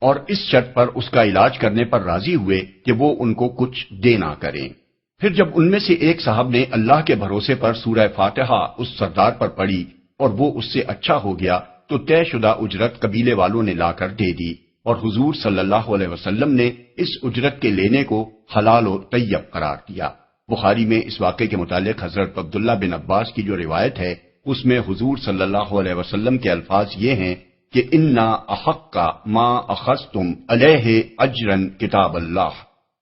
اور اس شرط پر اس کا علاج کرنے پر راضی ہوئے کہ وہ ان کو کچھ دینا کریں۔ پھر جب ان میں سے ایک صاحب نے اللہ کے بھروسے پر سورہ فاتحہ اس سردار پر پڑھی اور وہ اس سے اچھا ہو گیا تو طے شدہ اجرت قبیلے والوں نے لا کر دے دی، اور حضور صلی اللہ علیہ وسلم نے اس اجرت کے لینے کو حلال و طیب قرار دیا۔ بخاری میں اس واقعے کے متعلق حضرت عبداللہ بن عباس کی جو روایت ہے اس میں حضور صلی اللہ علیہ وسلم کے الفاظ یہ ہیں کہ انا احق ما اخذتم علیہ اجرن کتاب اللہ،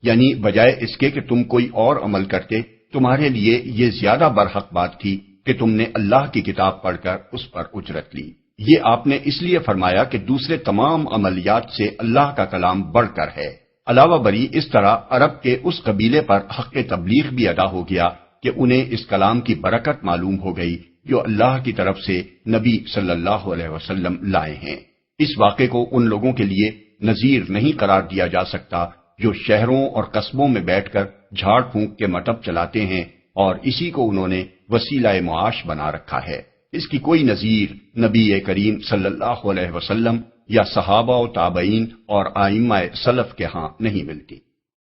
یعنی بجائے اس کے کہ تم کوئی اور عمل کرتے، تمہارے لیے یہ زیادہ برحق بات تھی کہ تم نے اللہ کی کتاب پڑھ کر اس پر اجرت لی۔ یہ آپ نے اس لیے فرمایا کہ دوسرے تمام عملیات سے اللہ کا کلام بڑھ کر ہے۔ علاوہ بری اس طرح عرب کے اس قبیلے پر حق تبلیغ بھی ادا ہو گیا کہ انہیں اس کلام کی برکت معلوم ہو گئی جو اللہ کی طرف سے نبی صلی اللہ علیہ وسلم لائے ہیں۔ اس واقعے کو ان لوگوں کے لیے نظیر نہیں قرار دیا جا سکتا جو شہروں اور قصبوں میں بیٹھ کر جھاڑ پھونک کے مٹب چلاتے ہیں اور اسی کو انہوں نے وسیلہ معاش بنا رکھا ہے۔ اس کی کوئی نظیر نبی کریم صلی اللہ علیہ وسلم یا صحابہ و تابعین اور ائمہ سلف کے ہاں نہیں ملتی۔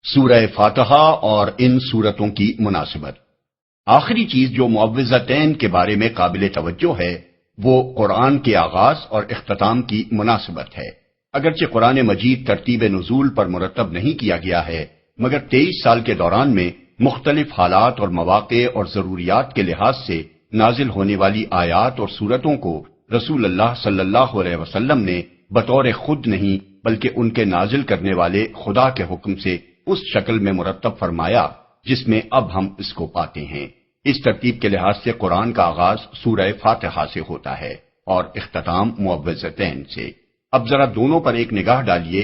سورہ فاتحہ اور ان سورتوں کی مناسبت۔ آخری چیز جو معوذتین کے بارے میں قابل توجہ ہے وہ قرآن کے آغاز اور اختتام کی مناسبت ہے۔ اگرچہ قرآن مجید ترتیب نزول پر مرتب نہیں کیا گیا ہے، مگر 23 سال کے دوران میں مختلف حالات اور مواقع اور ضروریات کے لحاظ سے نازل ہونے والی آیات اور سورتوں کو رسول اللہ صلی اللہ علیہ وسلم نے بطور خود نہیں بلکہ ان کے نازل کرنے والے خدا کے حکم سے اس شکل میں مرتب فرمایا جس میں اب ہم اس کو پاتے ہیں۔ اس ترتیب کے لحاظ سے قرآن کا آغاز سورہ فاتحہ سے ہوتا ہے اور اختتام معوذتین سے۔ اب ذرا دونوں پر ایک نگاہ ڈالیے۔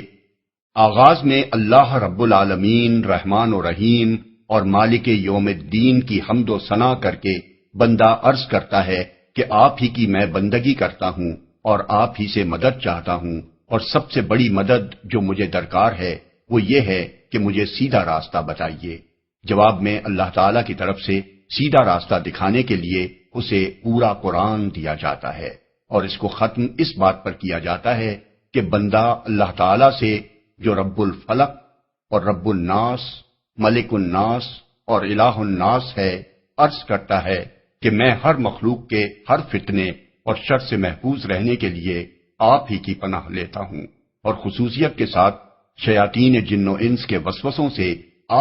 آغاز میں اللہ رب العالمین رحمان و رحیم اور مالک یوم الدین کی حمد و ثنا کر کے بندہ عرض کرتا ہے کہ آپ ہی کی میں بندگی کرتا ہوں اور آپ ہی سے مدد چاہتا ہوں، اور سب سے بڑی مدد جو مجھے درکار ہے وہ یہ ہے کہ مجھے سیدھا راستہ بتائیے۔ جواب میں اللہ تعالیٰ کی طرف سے سیدھا راستہ دکھانے کے لیے اسے پورا قرآن دیا جاتا ہے، اور اس کو ختم اس بات پر کیا جاتا ہے کہ بندہ اللہ تعالیٰ سے جو رب الفلق اور رب الناس، ملک الناس اور الہ الناس ہے، عرض کرتا ہے کہ میں ہر مخلوق کے ہر فتنے اور شر سے محفوظ رہنے کے لیے آپ ہی کی پناہ لیتا ہوں، اور خصوصیت کے ساتھ شیاطین جن و انس کے وسوسوں سے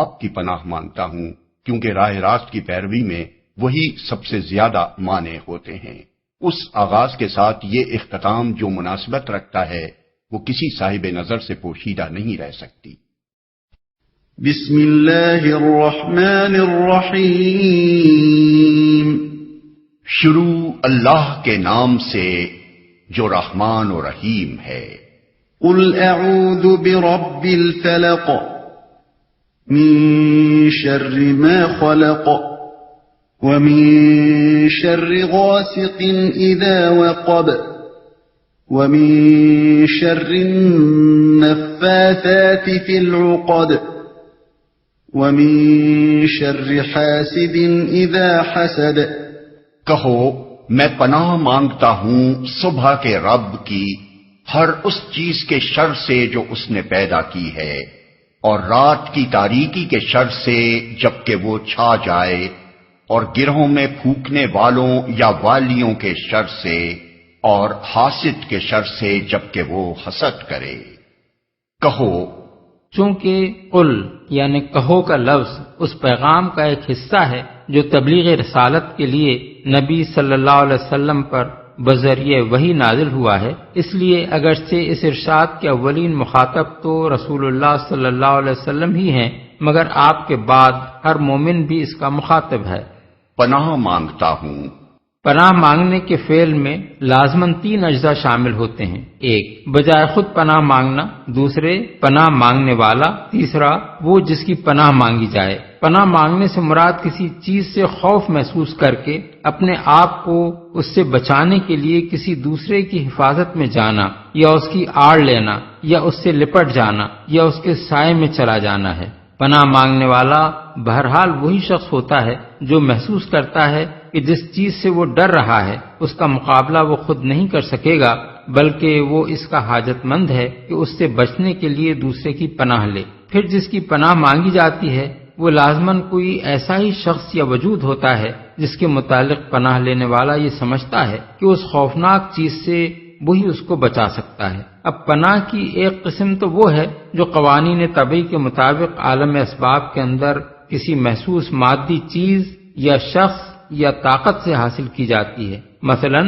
آپ کی پناہ مانگتا ہوں، کیونکہ راہ راست کی پیروی میں وہی سب سے زیادہ مانع ہوتے ہیں۔ اس آغاز کے ساتھ یہ اختتام جو مناسبت رکھتا ہے وہ کسی صاحب نظر سے پوشیدہ نہیں رہ سکتی۔ بسم اللہ الرحمن الرحیم۔ شروع اللہ کے نام سے جو رحمان و رحیم ہے۔ قل اعوذ برب الفلق من شر ما خلق ومن شر غاسق اذا وقب ومن شر النفاثات في العقد ومن شر حاسد اذا حسد۔ کہو میں پناہ مانگتا ہوں صبح کے رب کی ہر اس چیز کے شر سے جو اس نے پیدا کی ہے، اور رات کی تاریکی کے شر سے جبکہ وہ چھا جائے، اور گرہوں میں پھونکنے والوں یا والیوں کے شر سے، اور حاسد کے شر سے جبکہ وہ حسد کرے۔ کہو چونکہ قل یعنی کہو کا لفظ اس پیغام کا ایک حصہ ہے جو تبلیغ رسالت کے لیے نبی صلی اللہ علیہ وسلم پر بذریعہ وحی نازل ہوا ہے، اس لیے اگرچہ اس ارشاد کے اولین مخاطب تو رسول اللہ صلی اللہ علیہ وسلم ہی ہیں، مگر آپ کے بعد ہر مومن بھی اس کا مخاطب ہے۔ پناہ مانگتا ہوں۔ پناہ مانگنے کے فعل میں لازماً 3 اجزاء شامل ہوتے ہیں: ایک بجائے خود پناہ مانگنا، دوسرے پناہ مانگنے والا، تیسرا وہ جس کی پناہ مانگی جائے۔ پناہ مانگنے سے مراد کسی چیز سے خوف محسوس کر کے اپنے آپ کو اس سے بچانے کے لیے کسی دوسرے کی حفاظت میں جانا، یا اس کی آڑ لینا، یا اس سے لپٹ جانا، یا اس کے سائے میں چلا جانا ہے۔ پناہ مانگنے والا بہرحال وہی شخص ہوتا ہے جو محسوس کرتا ہے کہ جس چیز سے وہ ڈر رہا ہے اس کا مقابلہ وہ خود نہیں کر سکے گا، بلکہ وہ اس کا حاجت مند ہے کہ اس سے بچنے کے لیے دوسرے کی پناہ لے۔ پھر جس کی پناہ مانگی جاتی ہے وہ لازماً کوئی ایسا ہی شخص یا وجود ہوتا ہے جس کے متعلق پناہ لینے والا یہ سمجھتا ہے کہ اس خوفناک چیز سے وہی اس کو بچا سکتا ہے۔ اب پناہ کی ایک قسم تو وہ ہے جو قوانین طبعی کے مطابق عالم اسباب کے اندر کسی محسوس مادی چیز یا شخص یا طاقت سے حاصل کی جاتی ہے، مثلا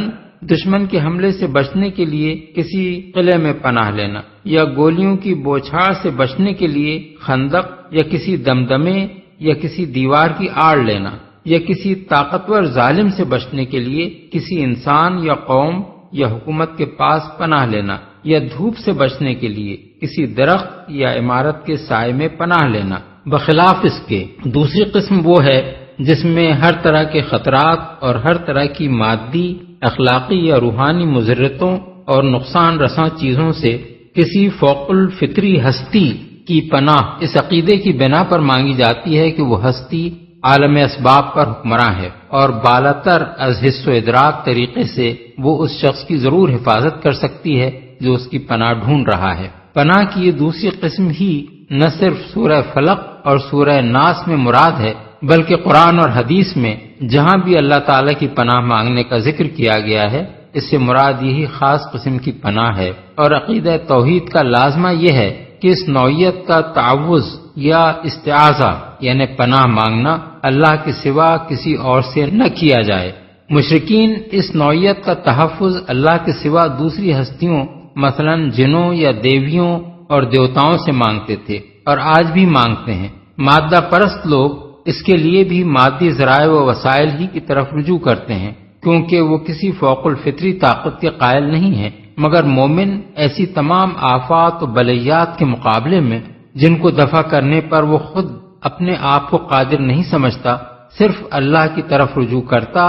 دشمن کے حملے سے بچنے کے لیے کسی قلعے میں پناہ لینا، یا گولیوں کی بوچھاڑ سے بچنے کے لیے خندق یا کسی دمدمے یا کسی دیوار کی آڑ لینا، یا کسی طاقتور ظالم سے بچنے کے لیے کسی انسان یا قوم یا حکومت کے پاس پناہ لینا، یا دھوپ سے بچنے کے لیے کسی درخت یا عمارت کے سائے میں پناہ لینا۔ بخلاف اس کے دوسری قسم وہ ہے جس میں ہر طرح کے خطرات اور ہر طرح کی مادی، اخلاقی یا روحانی مضرتوں اور نقصان رساں چیزوں سے کسی فوق الفطری ہستی کی پناہ اس عقیدے کی بنا پر مانگی جاتی ہے کہ وہ ہستی عالم اسباب پر حکمراں ہے اور بالاتر از حس و ادراک طریقے سے وہ اس شخص کی ضرور حفاظت کر سکتی ہے جو اس کی پناہ ڈھونڈ رہا ہے۔ پناہ کی یہ دوسری قسم ہی نہ صرف سورہ فلق اور سورہ ناس میں مراد ہے، بلکہ قرآن اور حدیث میں جہاں بھی اللہ تعالیٰ کی پناہ مانگنے کا ذکر کیا گیا ہے اس سے مراد یہی خاص قسم کی پناہ ہے، اور عقیدہ توحید کا لازمہ یہ ہے کہ اس نوعیت کا تعوذ یا استعاذہ یعنی پناہ مانگنا اللہ کے سوا کسی اور سے نہ کیا جائے۔ مشرکین اس نوعیت کا تحفظ اللہ کے سوا دوسری ہستیوں مثلا جنوں یا دیویوں اور دیوتاؤں سے مانگتے تھے اور آج بھی مانگتے ہیں۔ مادہ پرست لوگ اس کے لیے بھی مادی ذرائع و وسائل ہی کی طرف رجوع کرتے ہیں، کیونکہ وہ کسی فوق الفطری طاقت کے قائل نہیں ہیں، مگر مومن ایسی تمام آفات و بلیات کے مقابلے میں جن کو دفع کرنے پر وہ خود اپنے آپ کو قادر نہیں سمجھتا، صرف اللہ کی طرف رجوع کرتا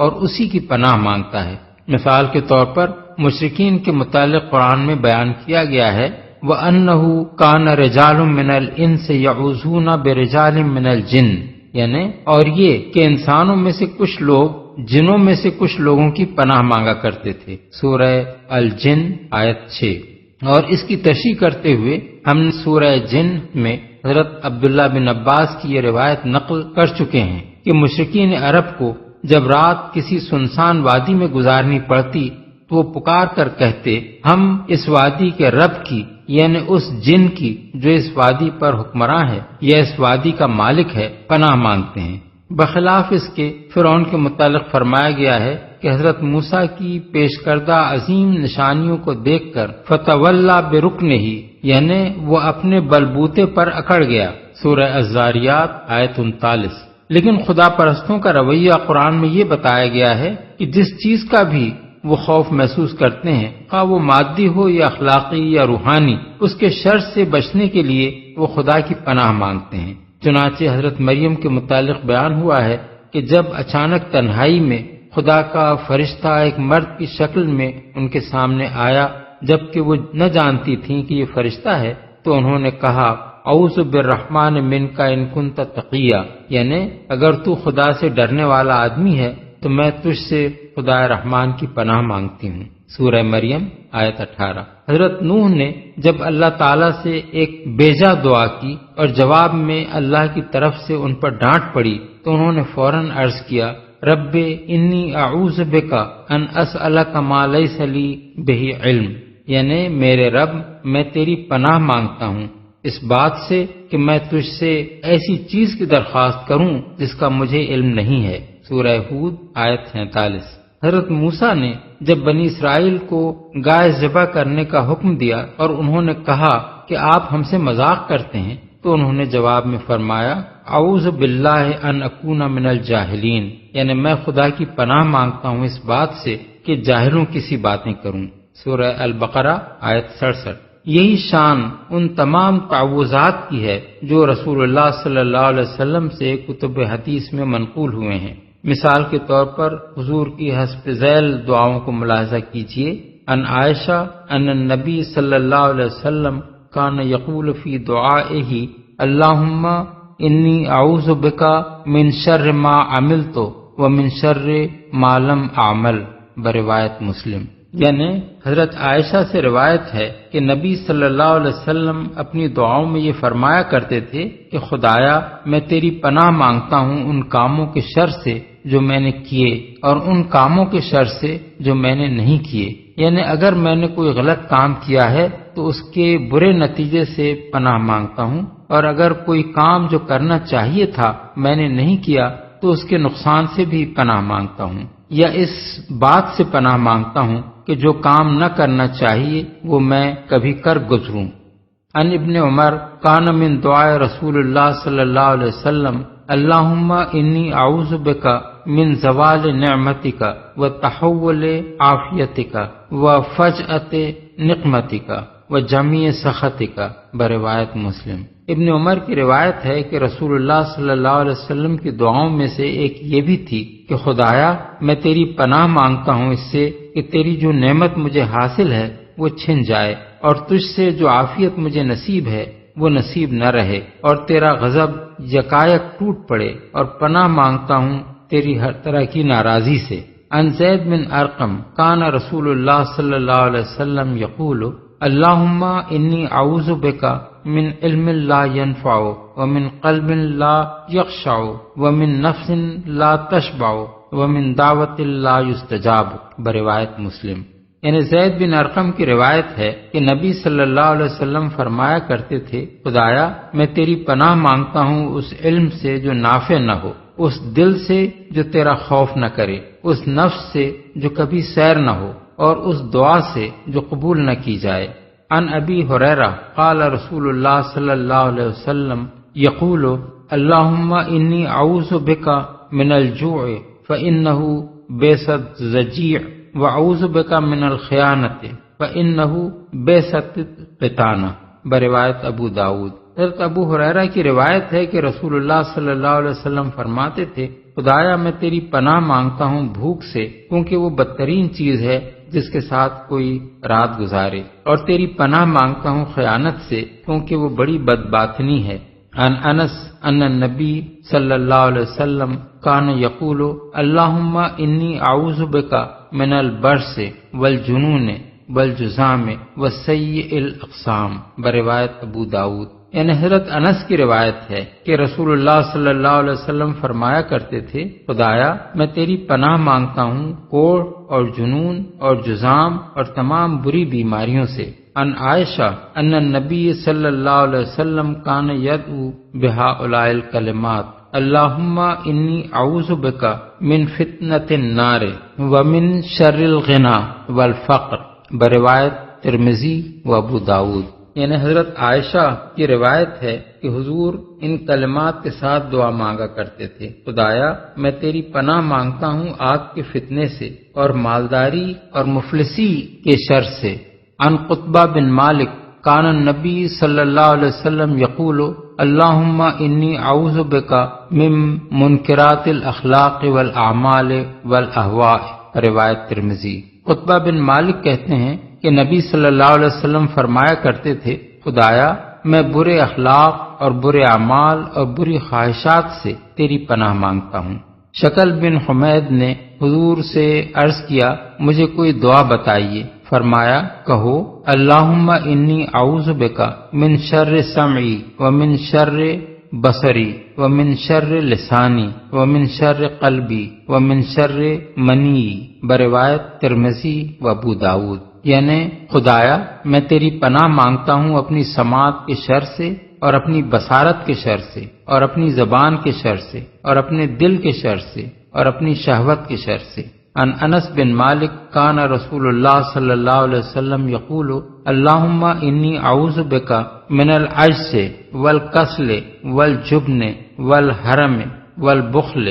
اور اسی کی پناہ مانگتا ہے۔ مثال کے طور پر مشرکین کے متعلق قرآن میں بیان کیا گیا ہے وَأَنَّهُ كَانَ رِجَالٌ مِّنَ الْإِنسِ يَعُوذُونَ بِرِجَالٍ مِّنَ الْجِنِّ، یعنی اور یہ کہ انسانوں میں سے کچھ لوگ جنوں میں سے کچھ لوگوں کی پناہ مانگا کرتے تھے۔ سورہ الجن آیت 6۔ اور اس کی تشریح کرتے ہوئے ہم نے سورہ جن میں حضرت عبداللہ بن عباس کی یہ روایت نقل کر چکے ہیں کہ مشرکین عرب کو جب رات کسی سنسان وادی میں گزارنی پڑتی تو وہ پکار کر کہتے ہم اس وادی کے رب کی، یعنی اس جن کی جو اس وادی پر حکمراں ہے یا اس وادی کا مالک ہے، پناہ مانگتے ہیں۔ بخلاف اس کے فرعون کے متعلق فرمایا گیا ہے کہ حضرت موسیٰ کی پیش کردہ عظیم نشانیوں کو دیکھ کر فتولا برکنہ، یعنی وہ اپنے بلبوتے پر اکڑ گیا۔ سورہ الزاریات آیت 39۔ لیکن خدا پرستوں کا رویہ قرآن میں یہ بتایا گیا ہے کہ جس چیز کا بھی وہ خوف محسوس کرتے ہیں، خواہ وہ مادی ہو یا اخلاقی یا روحانی، اس کے شر سے بچنے کے لیے وہ خدا کی پناہ مانگتے ہیں۔ چنانچہ حضرت مریم کے متعلق بیان ہوا ہے کہ جب اچانک تنہائی میں خدا کا فرشتہ ایک مرد کی شکل میں ان کے سامنے آیا، جبکہ وہ نہ جانتی تھیں کہ یہ فرشتہ ہے، تو انہوں نے کہا اعوذ بالرحمن منک ان کنت تقیا، یعنی اگر تو خدا سے ڈرنے والا آدمی ہے تو میں تجھ سے خدا رحمان کی پناہ مانگتی ہوں۔ سورہ مریم آیت 18۔ حضرت نوح نے جب اللہ تعالیٰ سے ایک بیجا دعا کی اور جواب میں اللہ کی طرف سے ان پر ڈانٹ پڑی تو انہوں نے فوراً عرض کیا رب انی اعوذ بک ان اسألک ما لیس لی بہ علم، یعنی میرے رب میں تیری پناہ مانگتا ہوں اس بات سے کہ میں تجھ سے ایسی چیز کی درخواست کروں جس کا مجھے علم نہیں ہے۔ سورہ ہود آیت 47۔ حضرت موسیٰ نے جب بنی اسرائیل کو گائے ذبح کرنے کا حکم دیا اور انہوں نے کہا کہ آپ ہم سے مذاق کرتے ہیں، تو انہوں نے جواب میں فرمایا اعوذ باللہ ان اکون من الجاہلین، یعنی میں خدا کی پناہ مانگتا ہوں اس بات سے کہ جاہلوں کی سی باتیں کروں۔ سورہ البقرہ آیت 67۔ یہی شان ان تمام تعوذات کی ہے جو رسول اللہ صلی اللہ علیہ وسلم سے کتب حدیث میں منقول ہوئے ہیں۔ مثال کے طور پر حضور کی حسب ذیل دعاؤں کو ملاحظہ کیجیے۔ ان عائشہ ان النبی صلی اللہ علیہ وسلم کان یقول فی دعائہ اللہم انی اعوذ بک من شر ما عملت ومن شر ما لم اعمل، بروایت مسلم۔ یعنی حضرت عائشہ سے روایت ہے کہ نبی صلی اللہ علیہ وسلم اپنی دعاؤں میں یہ فرمایا کرتے تھے کہ خدایا میں تیری پناہ مانگتا ہوں ان کاموں کے شر سے جو میں نے کیے اور ان کاموں کے شر سے جو میں نے نہیں کیے، یعنی اگر میں نے کوئی غلط کام کیا ہے تو اس کے برے نتیجے سے پناہ مانگتا ہوں، اور اگر کوئی کام جو کرنا چاہیے تھا میں نے نہیں کیا تو اس کے نقصان سے بھی پناہ مانگتا ہوں، یا اس بات سے پناہ مانگتا ہوں کہ جو کام نہ کرنا چاہیے وہ میں کبھی کر گزروں۔ ان ابن عمر کان من دعائے رسول اللہ صلی اللہ علیہ وسلم اللہم انی اعوذ بک من زوال نعمتک و تحول عافیتک و فجأت نقمتک و جمیع سخطک، بروایت مسلم۔ ابن عمر کی روایت ہے کہ رسول اللہ صلی اللہ علیہ وسلم کی دعاؤں میں سے ایک یہ بھی تھی کہ خدایا میں تیری پناہ مانگتا ہوں اس سے کہ تیری جو نعمت مجھے حاصل ہے وہ چھن جائے، اور تجھ سے جو عافیت مجھے نصیب ہے وہ نصیب نہ رہے، اور تیرا غضب یکایک ٹوٹ پڑے، اور پناہ مانگتا ہوں تیری ہر طرح کی ناراضی سے۔ عن زید بن ارقم کان رسول اللہ صلی اللہ علیہ وسلم یقول اللہم انی اعوذ بک من علم لا ينفع ومن قلب لا يخشع ومن نفس لا تشبع ومن دعوت لا يستجاب، بروایت مسلم۔ یعنی زید بن ارقم کی روایت ہے کہ نبی صلی اللہ علیہ وسلم فرمایا کرتے تھے خدایا میں تیری پناہ مانگتا ہوں اس علم سے جو نافع نہ ہو، اس دل سے جو تیرا خوف نہ کرے، اس نفس سے جو کبھی سیر نہ ہو، اور اس دعا سے جو قبول نہ کی جائے۔ عن ابی ہریرہ قال رسول اللہ صلی اللہ علیہ وسلم یقول اللہم انی اعوذ بک من الجوع فإنه بیست زجیع واعوذ بک من الخیانۃ فإنه بیست قطانہ، بروایت ابو داود۔ حضرت ابو ہریرہ کی روایت ہے کہ رسول اللہ صلی اللہ علیہ وسلم فرماتے تھے، خدایا میں تیری پناہ مانگتا ہوں بھوک سے، کیونکہ وہ بدترین چیز ہے جس کے ساتھ کوئی رات گزارے، اور تیری پناہ مانگتا ہوں خیانت سے، کیونکہ وہ بڑی بدباطنی ہے۔ عن انس ان النبی صلی اللہ علیہ وسلم کان یقول اللہم انی اعوذ بک من البرص والجنون والجذام والسیء الاقسام، بروایت ابو داود۔ یعنی حضرت انس کی روایت ہے کہ رسول اللہ صلی اللہ علیہ وسلم فرمایا کرتے تھے، خدایا میں تیری پناہ مانگتا ہوں کوڑھ اور جنون اور جذام اور تمام بری بیماریوں سے۔ عن عائشہ ان النبی صلی اللہ علیہ وسلم کان یدعو بہؤلاء الکلمات اللہم انی اعوذ بک من فتنۃ النار ومن شر الغنی والفقر، بروایت ترمذی و ابو داود۔ یعنی حضرت عائشہ کی روایت ہے کہ حضور ان کلمات کے ساتھ دعا مانگا کرتے تھے، خدایا میں تیری پناہ مانگتا ہوں آگ کے فتنے سے اور مالداری اور مفلسی کے شر سے۔ عن قطبہ بن مالک کان النبی صلی اللہ علیہ وسلم یقول اللہم انی اعوذ بک من منکرات الاخلاق والاعمال والاہواء، روایت ترمذی۔ قطبہ بن مالک کہتے ہیں کہ نبی صلی اللہ علیہ وسلم فرمایا کرتے تھے، خدایا میں برے اخلاق اور برے اعمال اور بری خواہشات سے تیری پناہ مانگتا ہوں۔ شکل بن حمید نے حضور سے عرض کیا، مجھے کوئی دعا بتائیے۔ فرمایا، کہو اللہم انی اعوذ بک من شر سمعی ومن شر بصری ومن شر لسانی ومن شر قلبی ومن شر منی، بروایت ترمذی و ابو داود۔ یعنی خدایا میں تیری پناہ مانگتا ہوں اپنی سماعت کے شر سے اور اپنی بصارت کے شر سے اور اپنی زبان کے شر سے اور اپنے دل کے شر سے اور اپنی شہوت کے شر سے۔ عن انس بن مالک کان رسول اللہ صلی اللہ علیہ وسلم یقول اللہم انی اعوذ بک من العجز والکسل والجبن والحرم والبخل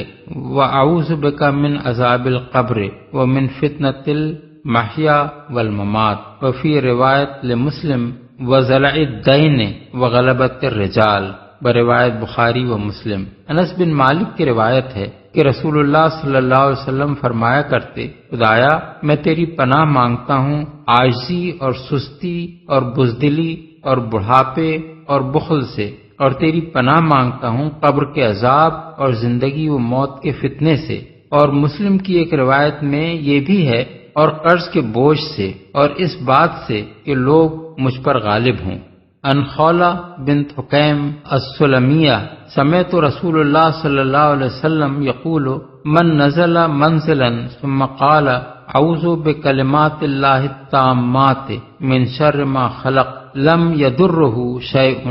واعوذ بک من عذاب القبر ومن فتنۃ المحیا والممات، وفی روایت لمسلم وزلع الدین وغلبۃ الرجال، بروایت بخاری و مسلم۔ انس بن مالک کی روایت ہے کہ رسول اللہ صلی اللہ علیہ وسلم فرمایا کرتے، خدایا میں تیری پناہ مانگتا ہوں عاجزی اور سستی اور بزدلی اور بڑھاپے اور بخل سے، اور تیری پناہ مانگتا ہوں قبر کے عذاب اور زندگی و موت کے فتنے سے۔ اور مسلم کی ایک روایت میں یہ بھی ہے، اور قرض کے بوجھ سے، اور اس بات سے کہ لوگ مجھ پر غالب ہوں۔ عن خولہ بنت حکیم السلمیہ سمعت رسول اللہ صلی اللہ علیہ وسلم یقول من نزل منزلا ثم قال اعوذ بکلمات اللہ التامات من شر ما خلق لم یضرہ شیء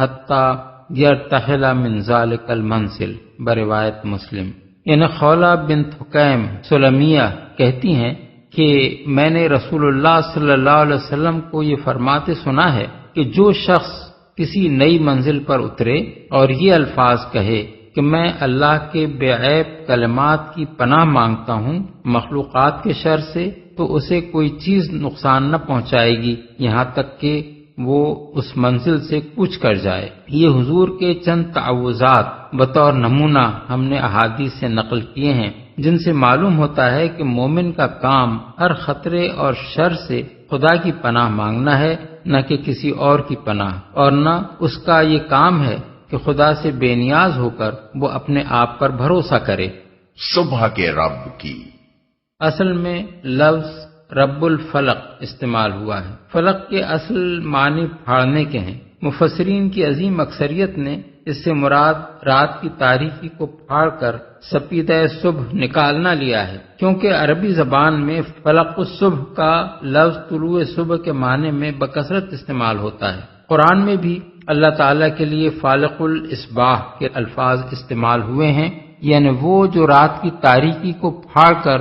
حتی یرتحل من ذلک المنزل، بروایت مسلم۔ یعنی خولہ بنت حکیم سلمیہ کہتی ہیں کہ میں نے رسول اللہ صلی اللہ علیہ وسلم کو یہ فرماتے سنا ہے کہ جو شخص کسی نئی منزل پر اترے اور یہ الفاظ کہے کہ میں اللہ کے بے عیب کلمات کی پناہ مانگتا ہوں مخلوقات کے شر سے، تو اسے کوئی چیز نقصان نہ پہنچائے گی یہاں تک کہ وہ اس منزل سے کوچ کر جائے۔ یہ حضور کے چند تعوذات بطور نمونہ ہم نے احادیث سے نقل کیے ہیں، جن سے معلوم ہوتا ہے کہ مومن کا کام ہر خطرے اور شر سے خدا کی پناہ مانگنا ہے، نہ کہ کسی اور کی پناہ، اور نہ اس کا یہ کام ہے کہ خدا سے بے نیاز ہو کر وہ اپنے آپ پر بھروسہ کرے۔ صبح کے رب کی اصل میں لفظ رب الفلق استعمال ہوا ہے۔ فلق کے اصل معنی پھاڑنے کے ہیں۔ مفسرین کی عظیم اکثریت نے اس سے مراد رات کی تاریکی کو پھاڑ کر سپیدہ صبح نکالنا لیا ہے، کیونکہ عربی زبان میں فلق الصبح کا لفظ طلوع صبح کے معنی میں بکثرت استعمال ہوتا ہے۔ قرآن میں بھی اللہ تعالیٰ کے لیے فالق الاصباح کے الفاظ استعمال ہوئے ہیں، یعنی وہ جو رات کی تاریکی کو پھاڑ کر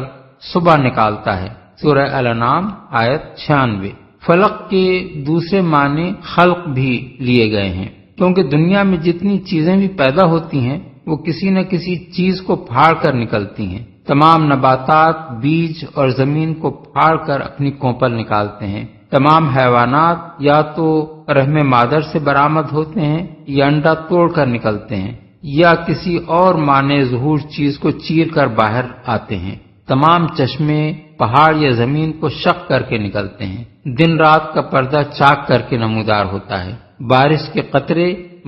صبح نکالتا ہے۔ سورہ الانعام آیت 96۔ فلق کے دوسرے معنی خلق بھی لیے گئے ہیں، کیونکہ دنیا میں جتنی چیزیں بھی پیدا ہوتی ہیں وہ کسی نہ کسی چیز کو پھاڑ کر نکلتی ہیں۔ تمام نباتات بیج اور زمین کو پھاڑ کر اپنی کونپل نکالتے ہیں۔ تمام حیوانات یا تو رحم مادر سے برآمد ہوتے ہیں یا انڈا توڑ کر نکلتے ہیں یا کسی اور مانع ظہور چیز کو چیر کر باہر آتے ہیں۔ تمام چشمے پہاڑ یا زمین کو شق کر کے نکلتے ہیں۔ دن رات کا پردہ چاک کر کے نمودار ہوتا ہے۔ بارش کے قطرے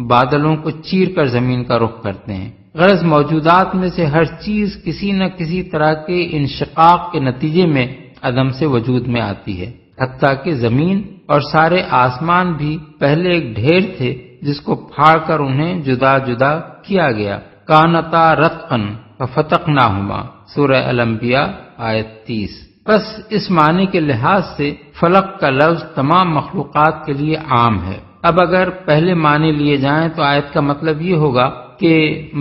بادلوں کو چیر کر زمین کا رخ کرتے ہیں۔ غرض موجودات میں سے ہر چیز کسی نہ کسی طرح کے انشقاق کے نتیجے میں عدم سے وجود میں آتی ہے، حتیٰ کہ زمین اور سارے آسمان بھی پہلے ایک ڈھیر تھے جس کو پھاڑ کر انہیں جدا جدا کیا گیا۔ کانتا رتقا ففتقناہما، سورہ الانبیاء آیت 30۔ بس اس معنی کے لحاظ سے فلق کا لفظ تمام مخلوقات کے لیے عام ہے۔ اب اگر پہلے معنی لیے جائیں تو آیت کا مطلب یہ ہوگا کہ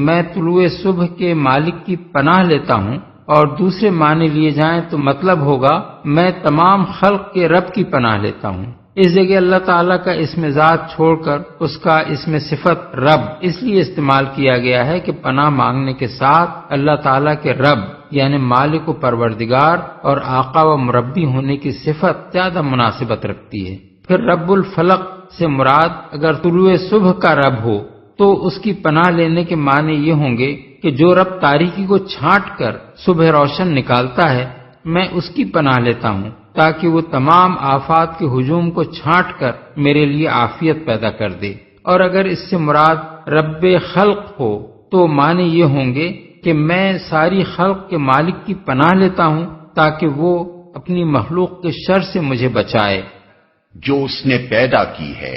میں طلوع صبح کے مالک کی پناہ لیتا ہوں، اور دوسرے معنی لیے جائیں تو مطلب ہوگا میں تمام خلق کے رب کی پناہ لیتا ہوں۔ اس جگہ اللہ تعالیٰ کا اسم ذات چھوڑ کر اس کا اسم صفت رب اس لیے استعمال کیا گیا ہے کہ پناہ مانگنے کے ساتھ اللہ تعالیٰ کے رب یعنی مالک و پروردگار اور آقا و مربی ہونے کی صفت زیادہ مناسبت رکھتی ہے۔ پھر رب الفلق سے مراد اگر طلوع صبح کا رب ہو تو اس کی پناہ لینے کے معنی یہ ہوں گے کہ جو رب تاریکی کو چھانٹ کر صبح روشن نکالتا ہے میں اس کی پناہ لیتا ہوں تاکہ وہ تمام آفات کے ہجوم کو چھانٹ کر میرے لیے عافیت پیدا کر دے۔ اور اگر اس سے مراد رب خلق ہو تو معنی یہ ہوں گے کہ میں ساری خلق کے مالک کی پناہ لیتا ہوں تاکہ وہ اپنی مخلوق کے شر سے مجھے بچائے جو اس نے پیدا کی ہے۔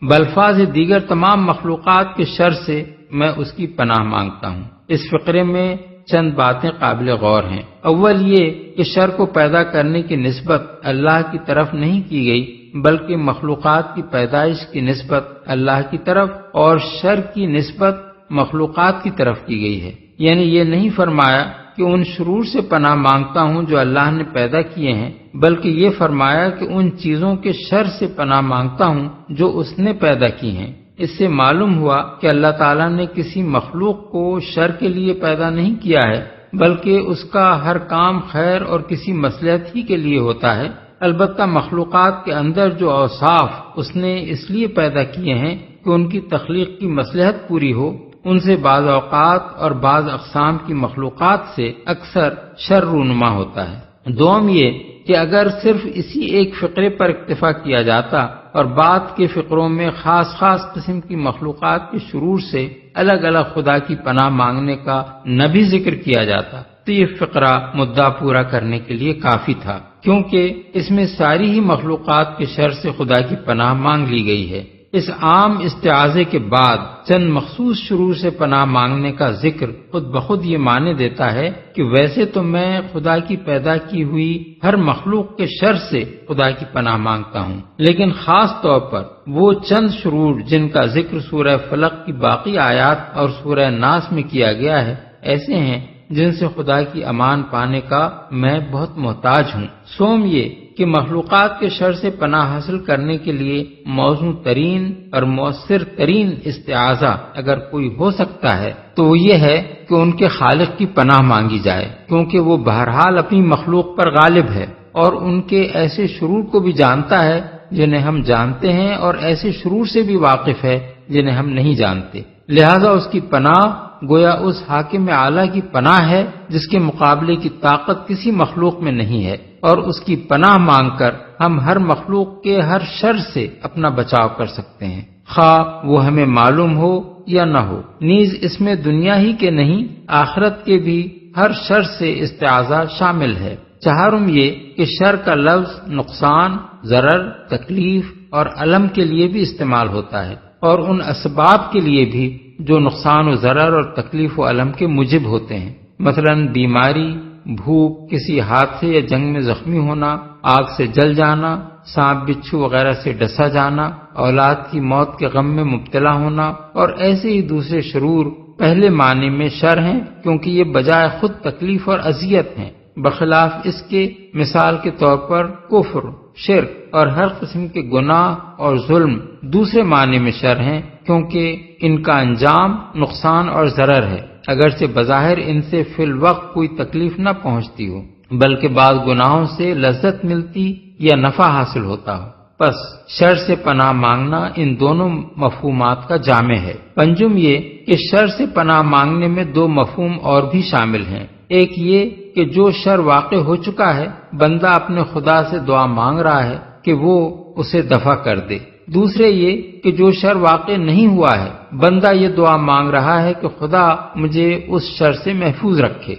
بالفاظ دیگر تمام مخلوقات کے شر سے میں اس کی پناہ مانگتا ہوں۔ اس فقرے میں چند باتیں قابل غور ہیں۔ اول یہ کہ شر کو پیدا کرنے کی نسبت اللہ کی طرف نہیں کی گئی بلکہ مخلوقات کی پیدائش کی نسبت اللہ کی طرف اور شر کی نسبت مخلوقات کی طرف کی گئی ہے۔ یعنی یہ نہیں فرمایا کہ ان شرور سے پناہ مانگتا ہوں جو اللہ نے پیدا کیے ہیں، بلکہ یہ فرمایا کہ ان چیزوں کے شر سے پناہ مانگتا ہوں جو اس نے پیدا کی ہیں۔ اس سے معلوم ہوا کہ اللہ تعالیٰ نے کسی مخلوق کو شر کے لیے پیدا نہیں کیا ہے بلکہ اس کا ہر کام خیر اور کسی مصلحت ہی کے لیے ہوتا ہے۔ البتہ مخلوقات کے اندر جو اوصاف اس نے اس لیے پیدا کیے ہیں کہ ان کی تخلیق کی مصلحت پوری ہو، ان سے بعض اوقات اور بعض اقسام کی مخلوقات سے اکثر شر رونما ہوتا ہے۔ دوم یہ کہ اگر صرف اسی ایک فقرے پر اکتفا کیا جاتا اور بعد کے فقروں میں خاص قسم کی مخلوقات کے شرور سے الگ الگ خدا کی پناہ مانگنے کا نہ بھی ذکر کیا جاتا تو یہ فقرہ مدعا پورا کرنے کے لیے کافی تھا، کیونکہ اس میں ساری ہی مخلوقات کے شر سے خدا کی پناہ مانگ لی گئی ہے۔ اس عام استعاذے کے بعد چند مخصوص شرور سے پناہ مانگنے کا ذکر خود بخود یہ معنی دیتا ہے کہ ویسے تو میں خدا کی پیدا کی ہوئی ہر مخلوق کے شر سے خدا کی پناہ مانگتا ہوں، لیکن خاص طور پر وہ چند شرور جن کا ذکر سورہ فلق کی باقی آیات اور سورہ ناس میں کیا گیا ہے ایسے ہیں جن سے خدا کی امان پانے کا میں بہت محتاج ہوں۔ سوم یہ کہ مخلوقات کے شر سے پناہ حاصل کرنے کے لیے موزوں ترین اور مؤثر ترین استعاذہ اگر کوئی ہو سکتا ہے تو وہ یہ ہے کہ ان کے خالق کی پناہ مانگی جائے، کیونکہ وہ بہرحال اپنی مخلوق پر غالب ہے اور ان کے ایسے شرور کو بھی جانتا ہے جنہیں ہم جانتے ہیں اور ایسے شرور سے بھی واقف ہے جنہیں ہم نہیں جانتے، لہذا اس کی پناہ گویا اس حاکم اعلیٰ کی پناہ ہے جس کے مقابلے کی طاقت کسی مخلوق میں نہیں ہے، اور اس کی پناہ مانگ کر ہم ہر مخلوق کے ہر شر سے اپنا بچاؤ کر سکتے ہیں، خواہ وہ ہمیں معلوم ہو یا نہ ہو۔ نیز اس میں دنیا ہی کے نہیں آخرت کے بھی ہر شر سے استعاذہ شامل ہے۔ چہارم یہ کہ شر کا لفظ نقصان، ضرر، تکلیف اور الم کے لیے بھی استعمال ہوتا ہے، اور ان اسباب کے لیے بھی جو نقصان و ضرر اور تکلیف و الم کے موجب ہوتے ہیں، مثلا بیماری، بھوک، کسی حادثے یا جنگ میں زخمی ہونا، آگ سے جل جانا، سانپ بچھو وغیرہ سے ڈسا جانا، اولاد کی موت کے غم میں مبتلا ہونا، اور ایسے ہی دوسرے شرور پہلے معنی میں شر ہیں کیونکہ یہ بجائے خود تکلیف اور اذیت ہیں، بخلاف اس کے مثال کے طور پر کفر، شرک اور ہر قسم کے گناہ اور ظلم دوسرے معنی میں شر ہیں، کیونکہ ان کا انجام نقصان اور ضرر ہے، اگرچہ بظاہر ان سے فی الوقت کوئی تکلیف نہ پہنچتی ہو، بلکہ بعض گناہوں سے لذت ملتی یا نفع حاصل ہوتا ہو۔ پس شر سے پناہ مانگنا ان دونوں مفہومات کا جامع ہے۔ پنجم یہ کہ شر سے پناہ مانگنے میں دو مفہوم اور بھی شامل ہیں۔ ایک یہ کہ جو شر واقع ہو چکا ہے، بندہ اپنے خدا سے دعا مانگ رہا ہے کہ وہ اسے دفع کر دے۔ دوسرے یہ کہ جو شر واقع نہیں ہوا ہے، بندہ یہ دعا مانگ رہا ہے کہ خدا مجھے اس شر سے محفوظ رکھے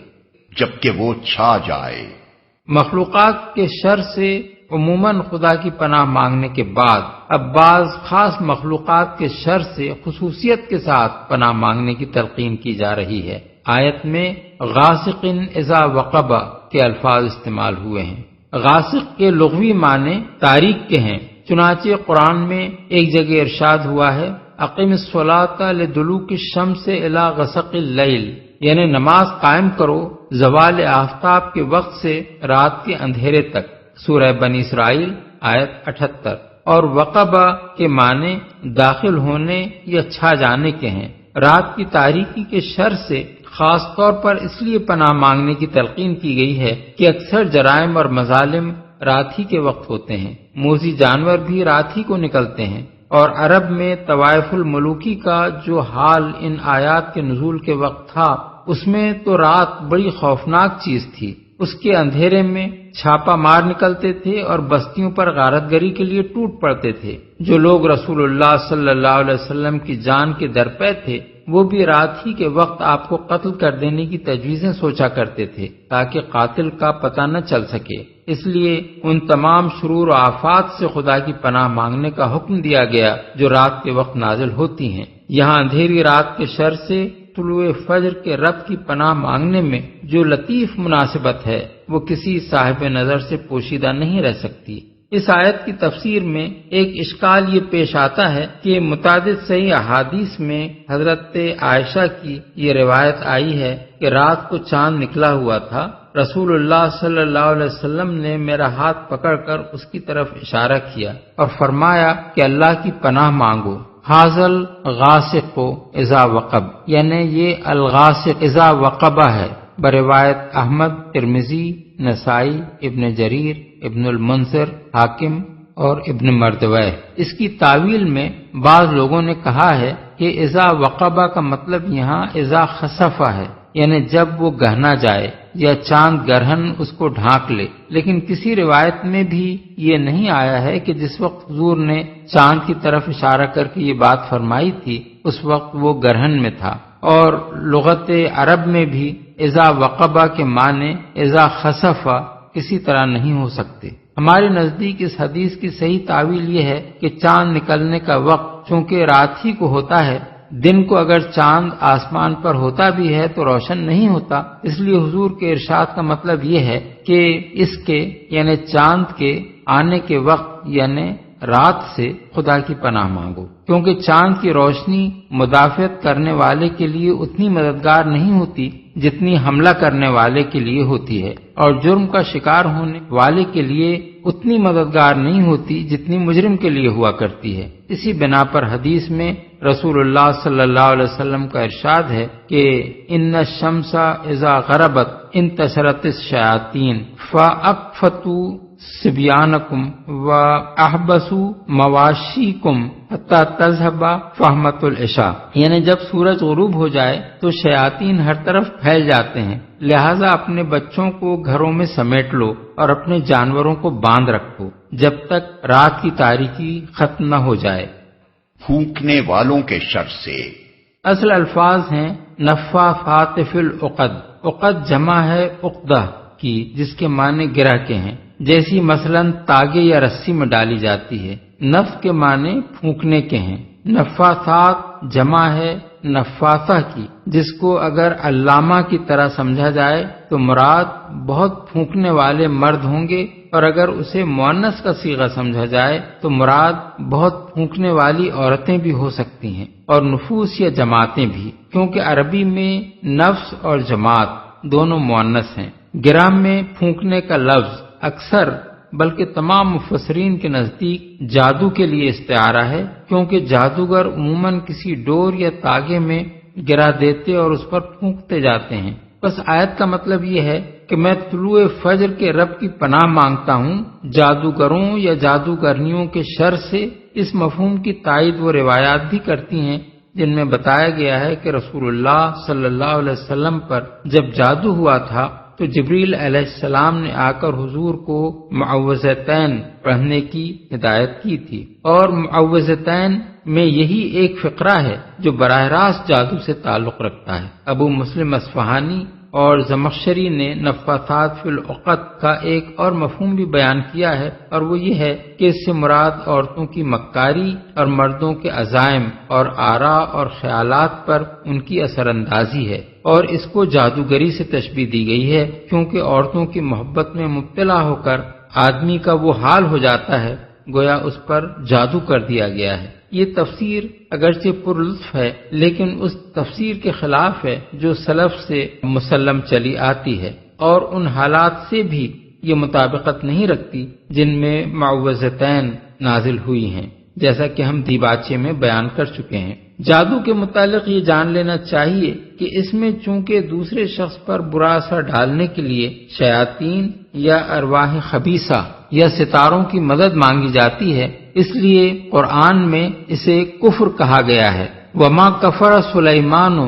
جبکہ وہ چھا جائے۔ مخلوقات کے شر سے عموماً خدا کی پناہ مانگنے کے بعد اب بعض خاص مخلوقات کے شر سے خصوصیت کے ساتھ پناہ مانگنے کی تلقین کی جا رہی ہے۔ آیت میں غاسق اذا وقب کے الفاظ استعمال ہوئے ہیں۔ غاسق کے لغوی معنی تاریک کے ہیں، چنانچہ قرآن میں ایک جگہ ارشاد ہوا ہے اقم الصلاۃ لدلوک الشمس الی غسق اللیل، یعنی نماز قائم کرو زوال آفتاب کے وقت سے رات کے اندھیرے تک، سورہ بنی اسرائیل آیت 78۔ اور وقبہ کے معنی داخل ہونے یا چھا جانے کے ہیں۔ رات کی تاریکی کے شر سے خاص طور پر اس لیے پناہ مانگنے کی تلقین کی گئی ہے کہ اکثر جرائم اور مظالم رات ہی کے وقت ہوتے ہیں، موذی جانور بھی رات ہی کو نکلتے ہیں، اور عرب میں طوائف الملوکی کا جو حال ان آیات کے نزول کے وقت تھا، اس میں تو رات بڑی خوفناک چیز تھی۔ اس کے اندھیرے میں چھاپا مار نکلتے تھے اور بستیوں پر غارت گری کے لیے ٹوٹ پڑتے تھے۔ جو لوگ رسول اللہ صلی اللہ علیہ وسلم کی جان کے درپے تھے، وہ بھی رات ہی کے وقت آپ کو قتل کر دینے کی تجویزیں سوچا کرتے تھے تاکہ قاتل کا پتہ نہ چل سکے۔ اس لیے ان تمام شرور و آفات سے خدا کی پناہ مانگنے کا حکم دیا گیا جو رات کے وقت نازل ہوتی ہیں۔ یہاں اندھیری رات کے شر سے طلوع فجر کے رب کی پناہ مانگنے میں جو لطیف مناسبت ہے، وہ کسی صاحب نظر سے پوشیدہ نہیں رہ سکتی۔ اس آیت کی تفسیر میں ایک اشکال یہ پیش آتا ہے کہ متعدد صحیح احادیث میں حضرت عائشہ کی یہ روایت آئی ہے کہ رات کو چاند نکلا ہوا تھا، رسول اللہ صلی اللہ علیہ وسلم نے میرا ہاتھ پکڑ کر اس کی طرف اشارہ کیا اور فرمایا کہ اللہ کی پناہ مانگو، حاضل غاسق اذا وقب، یعنی یہ الغاسق اذا وقبہ ہے، بروایت احمد، ترمذی، نسائی، ابن جریر، ابن المنذر، حاکم اور ابن مردویہ۔ اس کی تعویل میں بعض لوگوں نے کہا ہے کہ اذا وقبہ کا مطلب یہاں اذا خسفہ ہے، یعنی جب وہ گہنا جائے یا چاند گرہن اس کو ڈھانک لے، لیکن کسی روایت میں بھی یہ نہیں آیا ہے کہ جس وقت حضور نے چاند کی طرف اشارہ کر کے یہ بات فرمائی تھی اس وقت وہ گرہن میں تھا۔ اور لغت عرب میں بھی اذا وقبہ کے معنی اذا خسفہ کسی طرح نہیں ہو سکتے۔ ہمارے نزدیک اس حدیث کی صحیح تعویل یہ ہے کہ چاند نکلنے کا وقت چونکہ رات ہی کو ہوتا ہے، دن کو اگر چاند آسمان پر ہوتا بھی ہے تو روشن نہیں ہوتا، اس لیے حضور کے ارشاد کا مطلب یہ ہے کہ اس کے یعنی چاند کے آنے کے وقت یعنی رات سے خدا کی پناہ مانگو، کیونکہ چاند کی روشنی مدافعت کرنے والے کے لیے اتنی مددگار نہیں ہوتی جتنی حملہ کرنے والے کے لیے ہوتی ہے، اور جرم کا شکار ہونے والے کے لیے اتنی مددگار نہیں ہوتی جتنی مجرم کے لیے ہوا کرتی ہے۔ اسی بنا پر حدیث میں رسول اللہ صلی اللہ علیہ وسلم کا ارشاد ہے کہ ان الشمس اذا غربت انتشرت الشیاطین فاقفتوا صبیانکم واحبسوا مواشیکم حتی تذهب فحمۃ العشاء، یعنی جب سورج غروب ہو جائے تو شیاطین ہر طرف پھیل جاتے ہیں، لہذا اپنے بچوں کو گھروں میں سمیٹ لو اور اپنے جانوروں کو باندھ رکھو جب تک رات کی تاریکی ختم نہ ہو جائے۔ پھونکنے والوں کے شر سے اصل الفاظ ہیں نفاثات فی العقد، عقد جمع ہے عقدہ کی جس کے معنی گرہ کے ہیں، جیسی مثلا تاگے یا رسی میں ڈالی جاتی ہے۔ نفس کے معنی پھونکنے کے ہیں۔ نفاثات جمع ہے نفاثہ کی، جس کو اگر علامہ کی طرح سمجھا جائے تو مراد بہت پھونکنے والے مرد ہوں گے، اور اگر اسے مؤنث کا صیغہ سمجھا جائے تو مراد بہت پھونکنے والی عورتیں بھی ہو سکتی ہیں، اور نفوس یا جماعتیں بھی، کیونکہ عربی میں نفس اور جماعت دونوں مؤنث ہیں۔ گرام میں پھونکنے کا لفظ اکثر بلکہ تمام مفسرین کے نزدیک جادو کے لیے استعارہ ہے، کیونکہ جادوگر عموماً کسی ڈور یا تاگے میں گرا دیتے اور اس پر پھونکتے جاتے ہیں۔ بس آیت کا مطلب یہ ہے کہ میں طلوع فجر کے رب کی پناہ مانگتا ہوں جادوگروں یا جادوگرنیوں کے شر سے۔ اس مفہوم کی تائید وہ روایات بھی کرتی ہیں جن میں بتایا گیا ہے کہ رسول اللہ صلی اللہ علیہ وسلم پر جب جادو ہوا تھا تو جبریل علیہ السلام نے آ کر حضور کو معوذتین پڑھنے کی ہدایت کی تھی، اور معوذتین میں یہی ایک فقرہ ہے جو براہ راست جادو سے تعلق رکھتا ہے۔ ابو مسلم اصفہانی اور زمخشری نے نفاثات فی العقد کا ایک اور مفہوم بھی بیان کیا ہے، اور وہ یہ ہے کہ اس سے مراد عورتوں کی مکاری اور مردوں کے عزائم اور آراء اور خیالات پر ان کی اثر اندازی ہے، اور اس کو جادوگری سے تشبیہ دی گئی ہے، کیونکہ عورتوں کی محبت میں مبتلا ہو کر آدمی کا وہ حال ہو جاتا ہے گویا اس پر جادو کر دیا گیا ہے۔ یہ تفسیر اگرچہ پرلطف ہے لیکن اس تفسیر کے خلاف ہے جو سلف سے مسلم چلی آتی ہے، اور ان حالات سے بھی یہ مطابقت نہیں رکھتی جن میں معوذتین نازل ہوئی ہیں، جیسا کہ ہم دیباچے میں بیان کر چکے ہیں۔ جادو کے متعلق یہ جان لینا چاہیے کہ اس میں چونکہ دوسرے شخص پر برا اثر ڈالنے کے لیے شیاطین یا ارواح خبیثہ یا ستاروں کی مدد مانگی جاتی ہے، اس لیے قرآن میں اسے کفر کہا گیا ہے۔ وما کفر سلیمان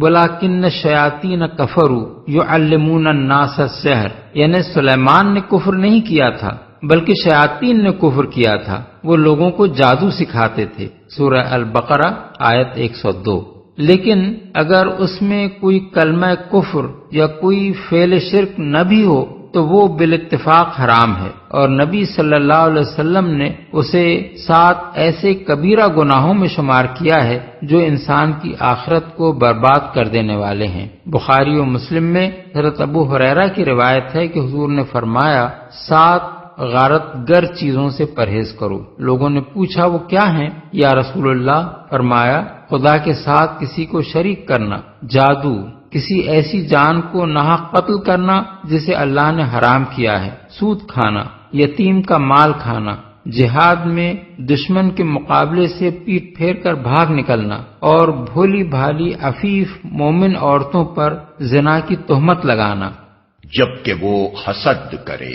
ولکن الشیاطین کفروا یعلمون الناس السحر، یعنی سلیمان نے کفر نہیں کیا تھا بلکہ شیاطین نے کفر کیا تھا، وہ لوگوں کو جادو سکھاتے تھے۔ سورہ البقرہ آیت 102۔ لیکن اگر اس میں کوئی کلمہ کفر یا کوئی فعل شرک نہ بھی ہو تو وہ بالاتفاق حرام ہے، اور نبی صلی اللہ علیہ وسلم نے اسے 7 ایسے کبیرہ گناہوں میں شمار کیا ہے جو انسان کی آخرت کو برباد کر دینے والے ہیں۔ بخاری و مسلم میں حضرت ابو ہریرہ کی روایت ہے کہ حضور نے فرمایا 7 غارت گر چیزوں سے پرہیز کرو۔ لوگوں نے پوچھا وہ کیا ہیں یا رسول اللہ؟ فرمایا خدا کے ساتھ کسی کو شریک کرنا، جادو، کسی ایسی جان کو ناحق قتل کرنا جسے اللہ نے حرام کیا ہے، سود کھانا، یتیم کا مال کھانا، جہاد میں دشمن کے مقابلے سے پیٹ پھیر کر بھاگ نکلنا، اور بھولی بھالی عفیف مومن عورتوں پر زنا کی تہمت لگانا۔ جبکہ وہ حسد کرے۔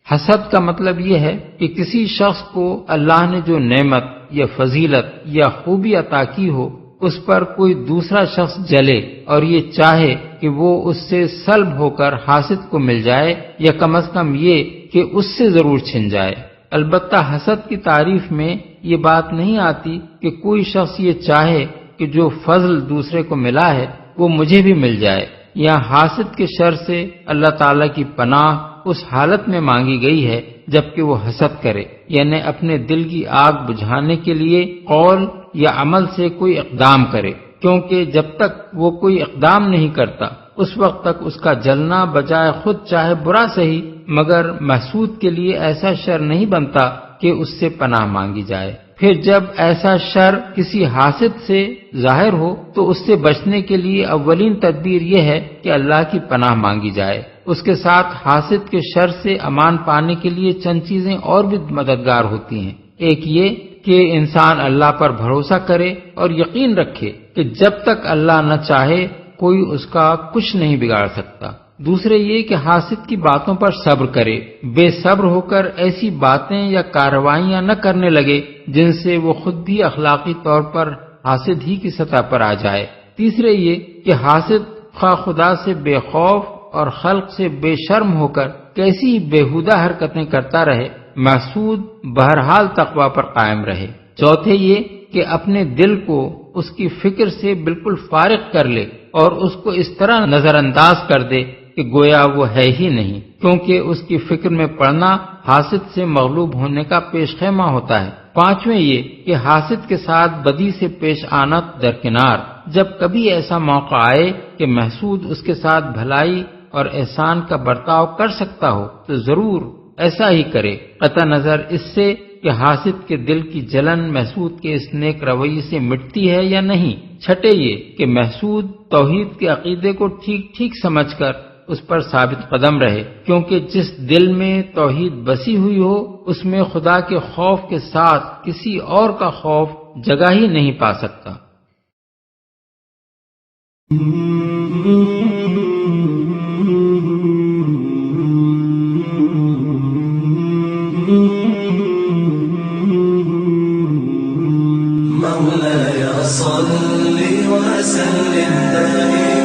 حسد کا مطلب یہ ہے کہ کسی شخص کو اللہ نے جو نعمت یا فضیلت یا خوبی عطا کی ہو اس پر کوئی دوسرا شخص جلے اور یہ چاہے کہ وہ اس سے سلب ہو کر حاسد کو مل جائے، یا کم از کم یہ کہ اس سے ضرور چھن جائے۔ البتہ حسد کی تعریف میں یہ بات نہیں آتی کہ کوئی شخص یہ چاہے کہ جو فضل دوسرے کو ملا ہے وہ مجھے بھی مل جائے۔ یہاں حاسد کے شر سے اللہ تعالیٰ کی پناہ اس حالت میں مانگی گئی ہے جبکہ وہ حسد کرے، یعنی اپنے دل کی آگ بجھانے کے لیے قول یا عمل سے کوئی اقدام کرے، کیونکہ جب تک وہ کوئی اقدام نہیں کرتا اس وقت تک اس کا جلنا بجائے خود چاہے برا صحیح مگر محسود کے لیے ایسا شر نہیں بنتا کہ اس سے پناہ مانگی جائے۔ پھر جب ایسا شر کسی حاسد سے ظاہر ہو تو اس سے بچنے کے لیے اولین تدبیر یہ ہے کہ اللہ کی پناہ مانگی جائے۔ اس کے ساتھ حاسد کے شر سے امان پانے کے لیے چند چیزیں اور بھی مددگار ہوتی ہیں۔ ایک یہ کہ انسان اللہ پر بھروسہ کرے اور یقین رکھے کہ جب تک اللہ نہ چاہے کوئی اس کا کچھ نہیں بگاڑ سکتا۔ دوسرے یہ کہ حاسد کی باتوں پر صبر کرے، بے صبر ہو کر ایسی باتیں یا کارروائیاں نہ کرنے لگے جن سے وہ خود بھی اخلاقی طور پر حاسد ہی کی سطح پر آ جائے۔ تیسرے یہ کہ حاسد خواہ خدا سے بے خوف اور خلق سے بے شرم ہو کر کیسی بےہودہ حرکتیں کرتا رہے، محسود بہرحال تقوی پر قائم رہے۔ چوتھے یہ کہ اپنے دل کو اس کی فکر سے بالکل فارغ کر لے اور اس کو اس طرح نظر انداز کر دے کہ گویا وہ ہے ہی نہیں، کیونکہ اس کی فکر میں پڑنا حاسد سے مغلوب ہونے کا پیش خیمہ ہوتا ہے۔ پانچویں یہ کہ حاسد کے ساتھ بدی سے پیش آنا درکنار، جب کبھی ایسا موقع آئے کہ محسود اس کے ساتھ بھلائی اور احسان کا برتاؤ کر سکتا ہو تو ضرور ایسا ہی کرے، قطع نظر اس سے کہ حاسد کے دل کی جلن محسود کے اس نیک رویے سے مٹتی ہے یا نہیں۔ چھٹے یہ کہ محسود توحید کے عقیدے کو ٹھیک ٹھیک سمجھ کر اس پر ثابت قدم رہے، کیونکہ جس دل میں توحید بسی ہوئی ہو اس میں خدا کے خوف کے ساتھ کسی اور کا خوف جگہ ہی نہیں پا سکتا۔ مولاي صل وسلم دائما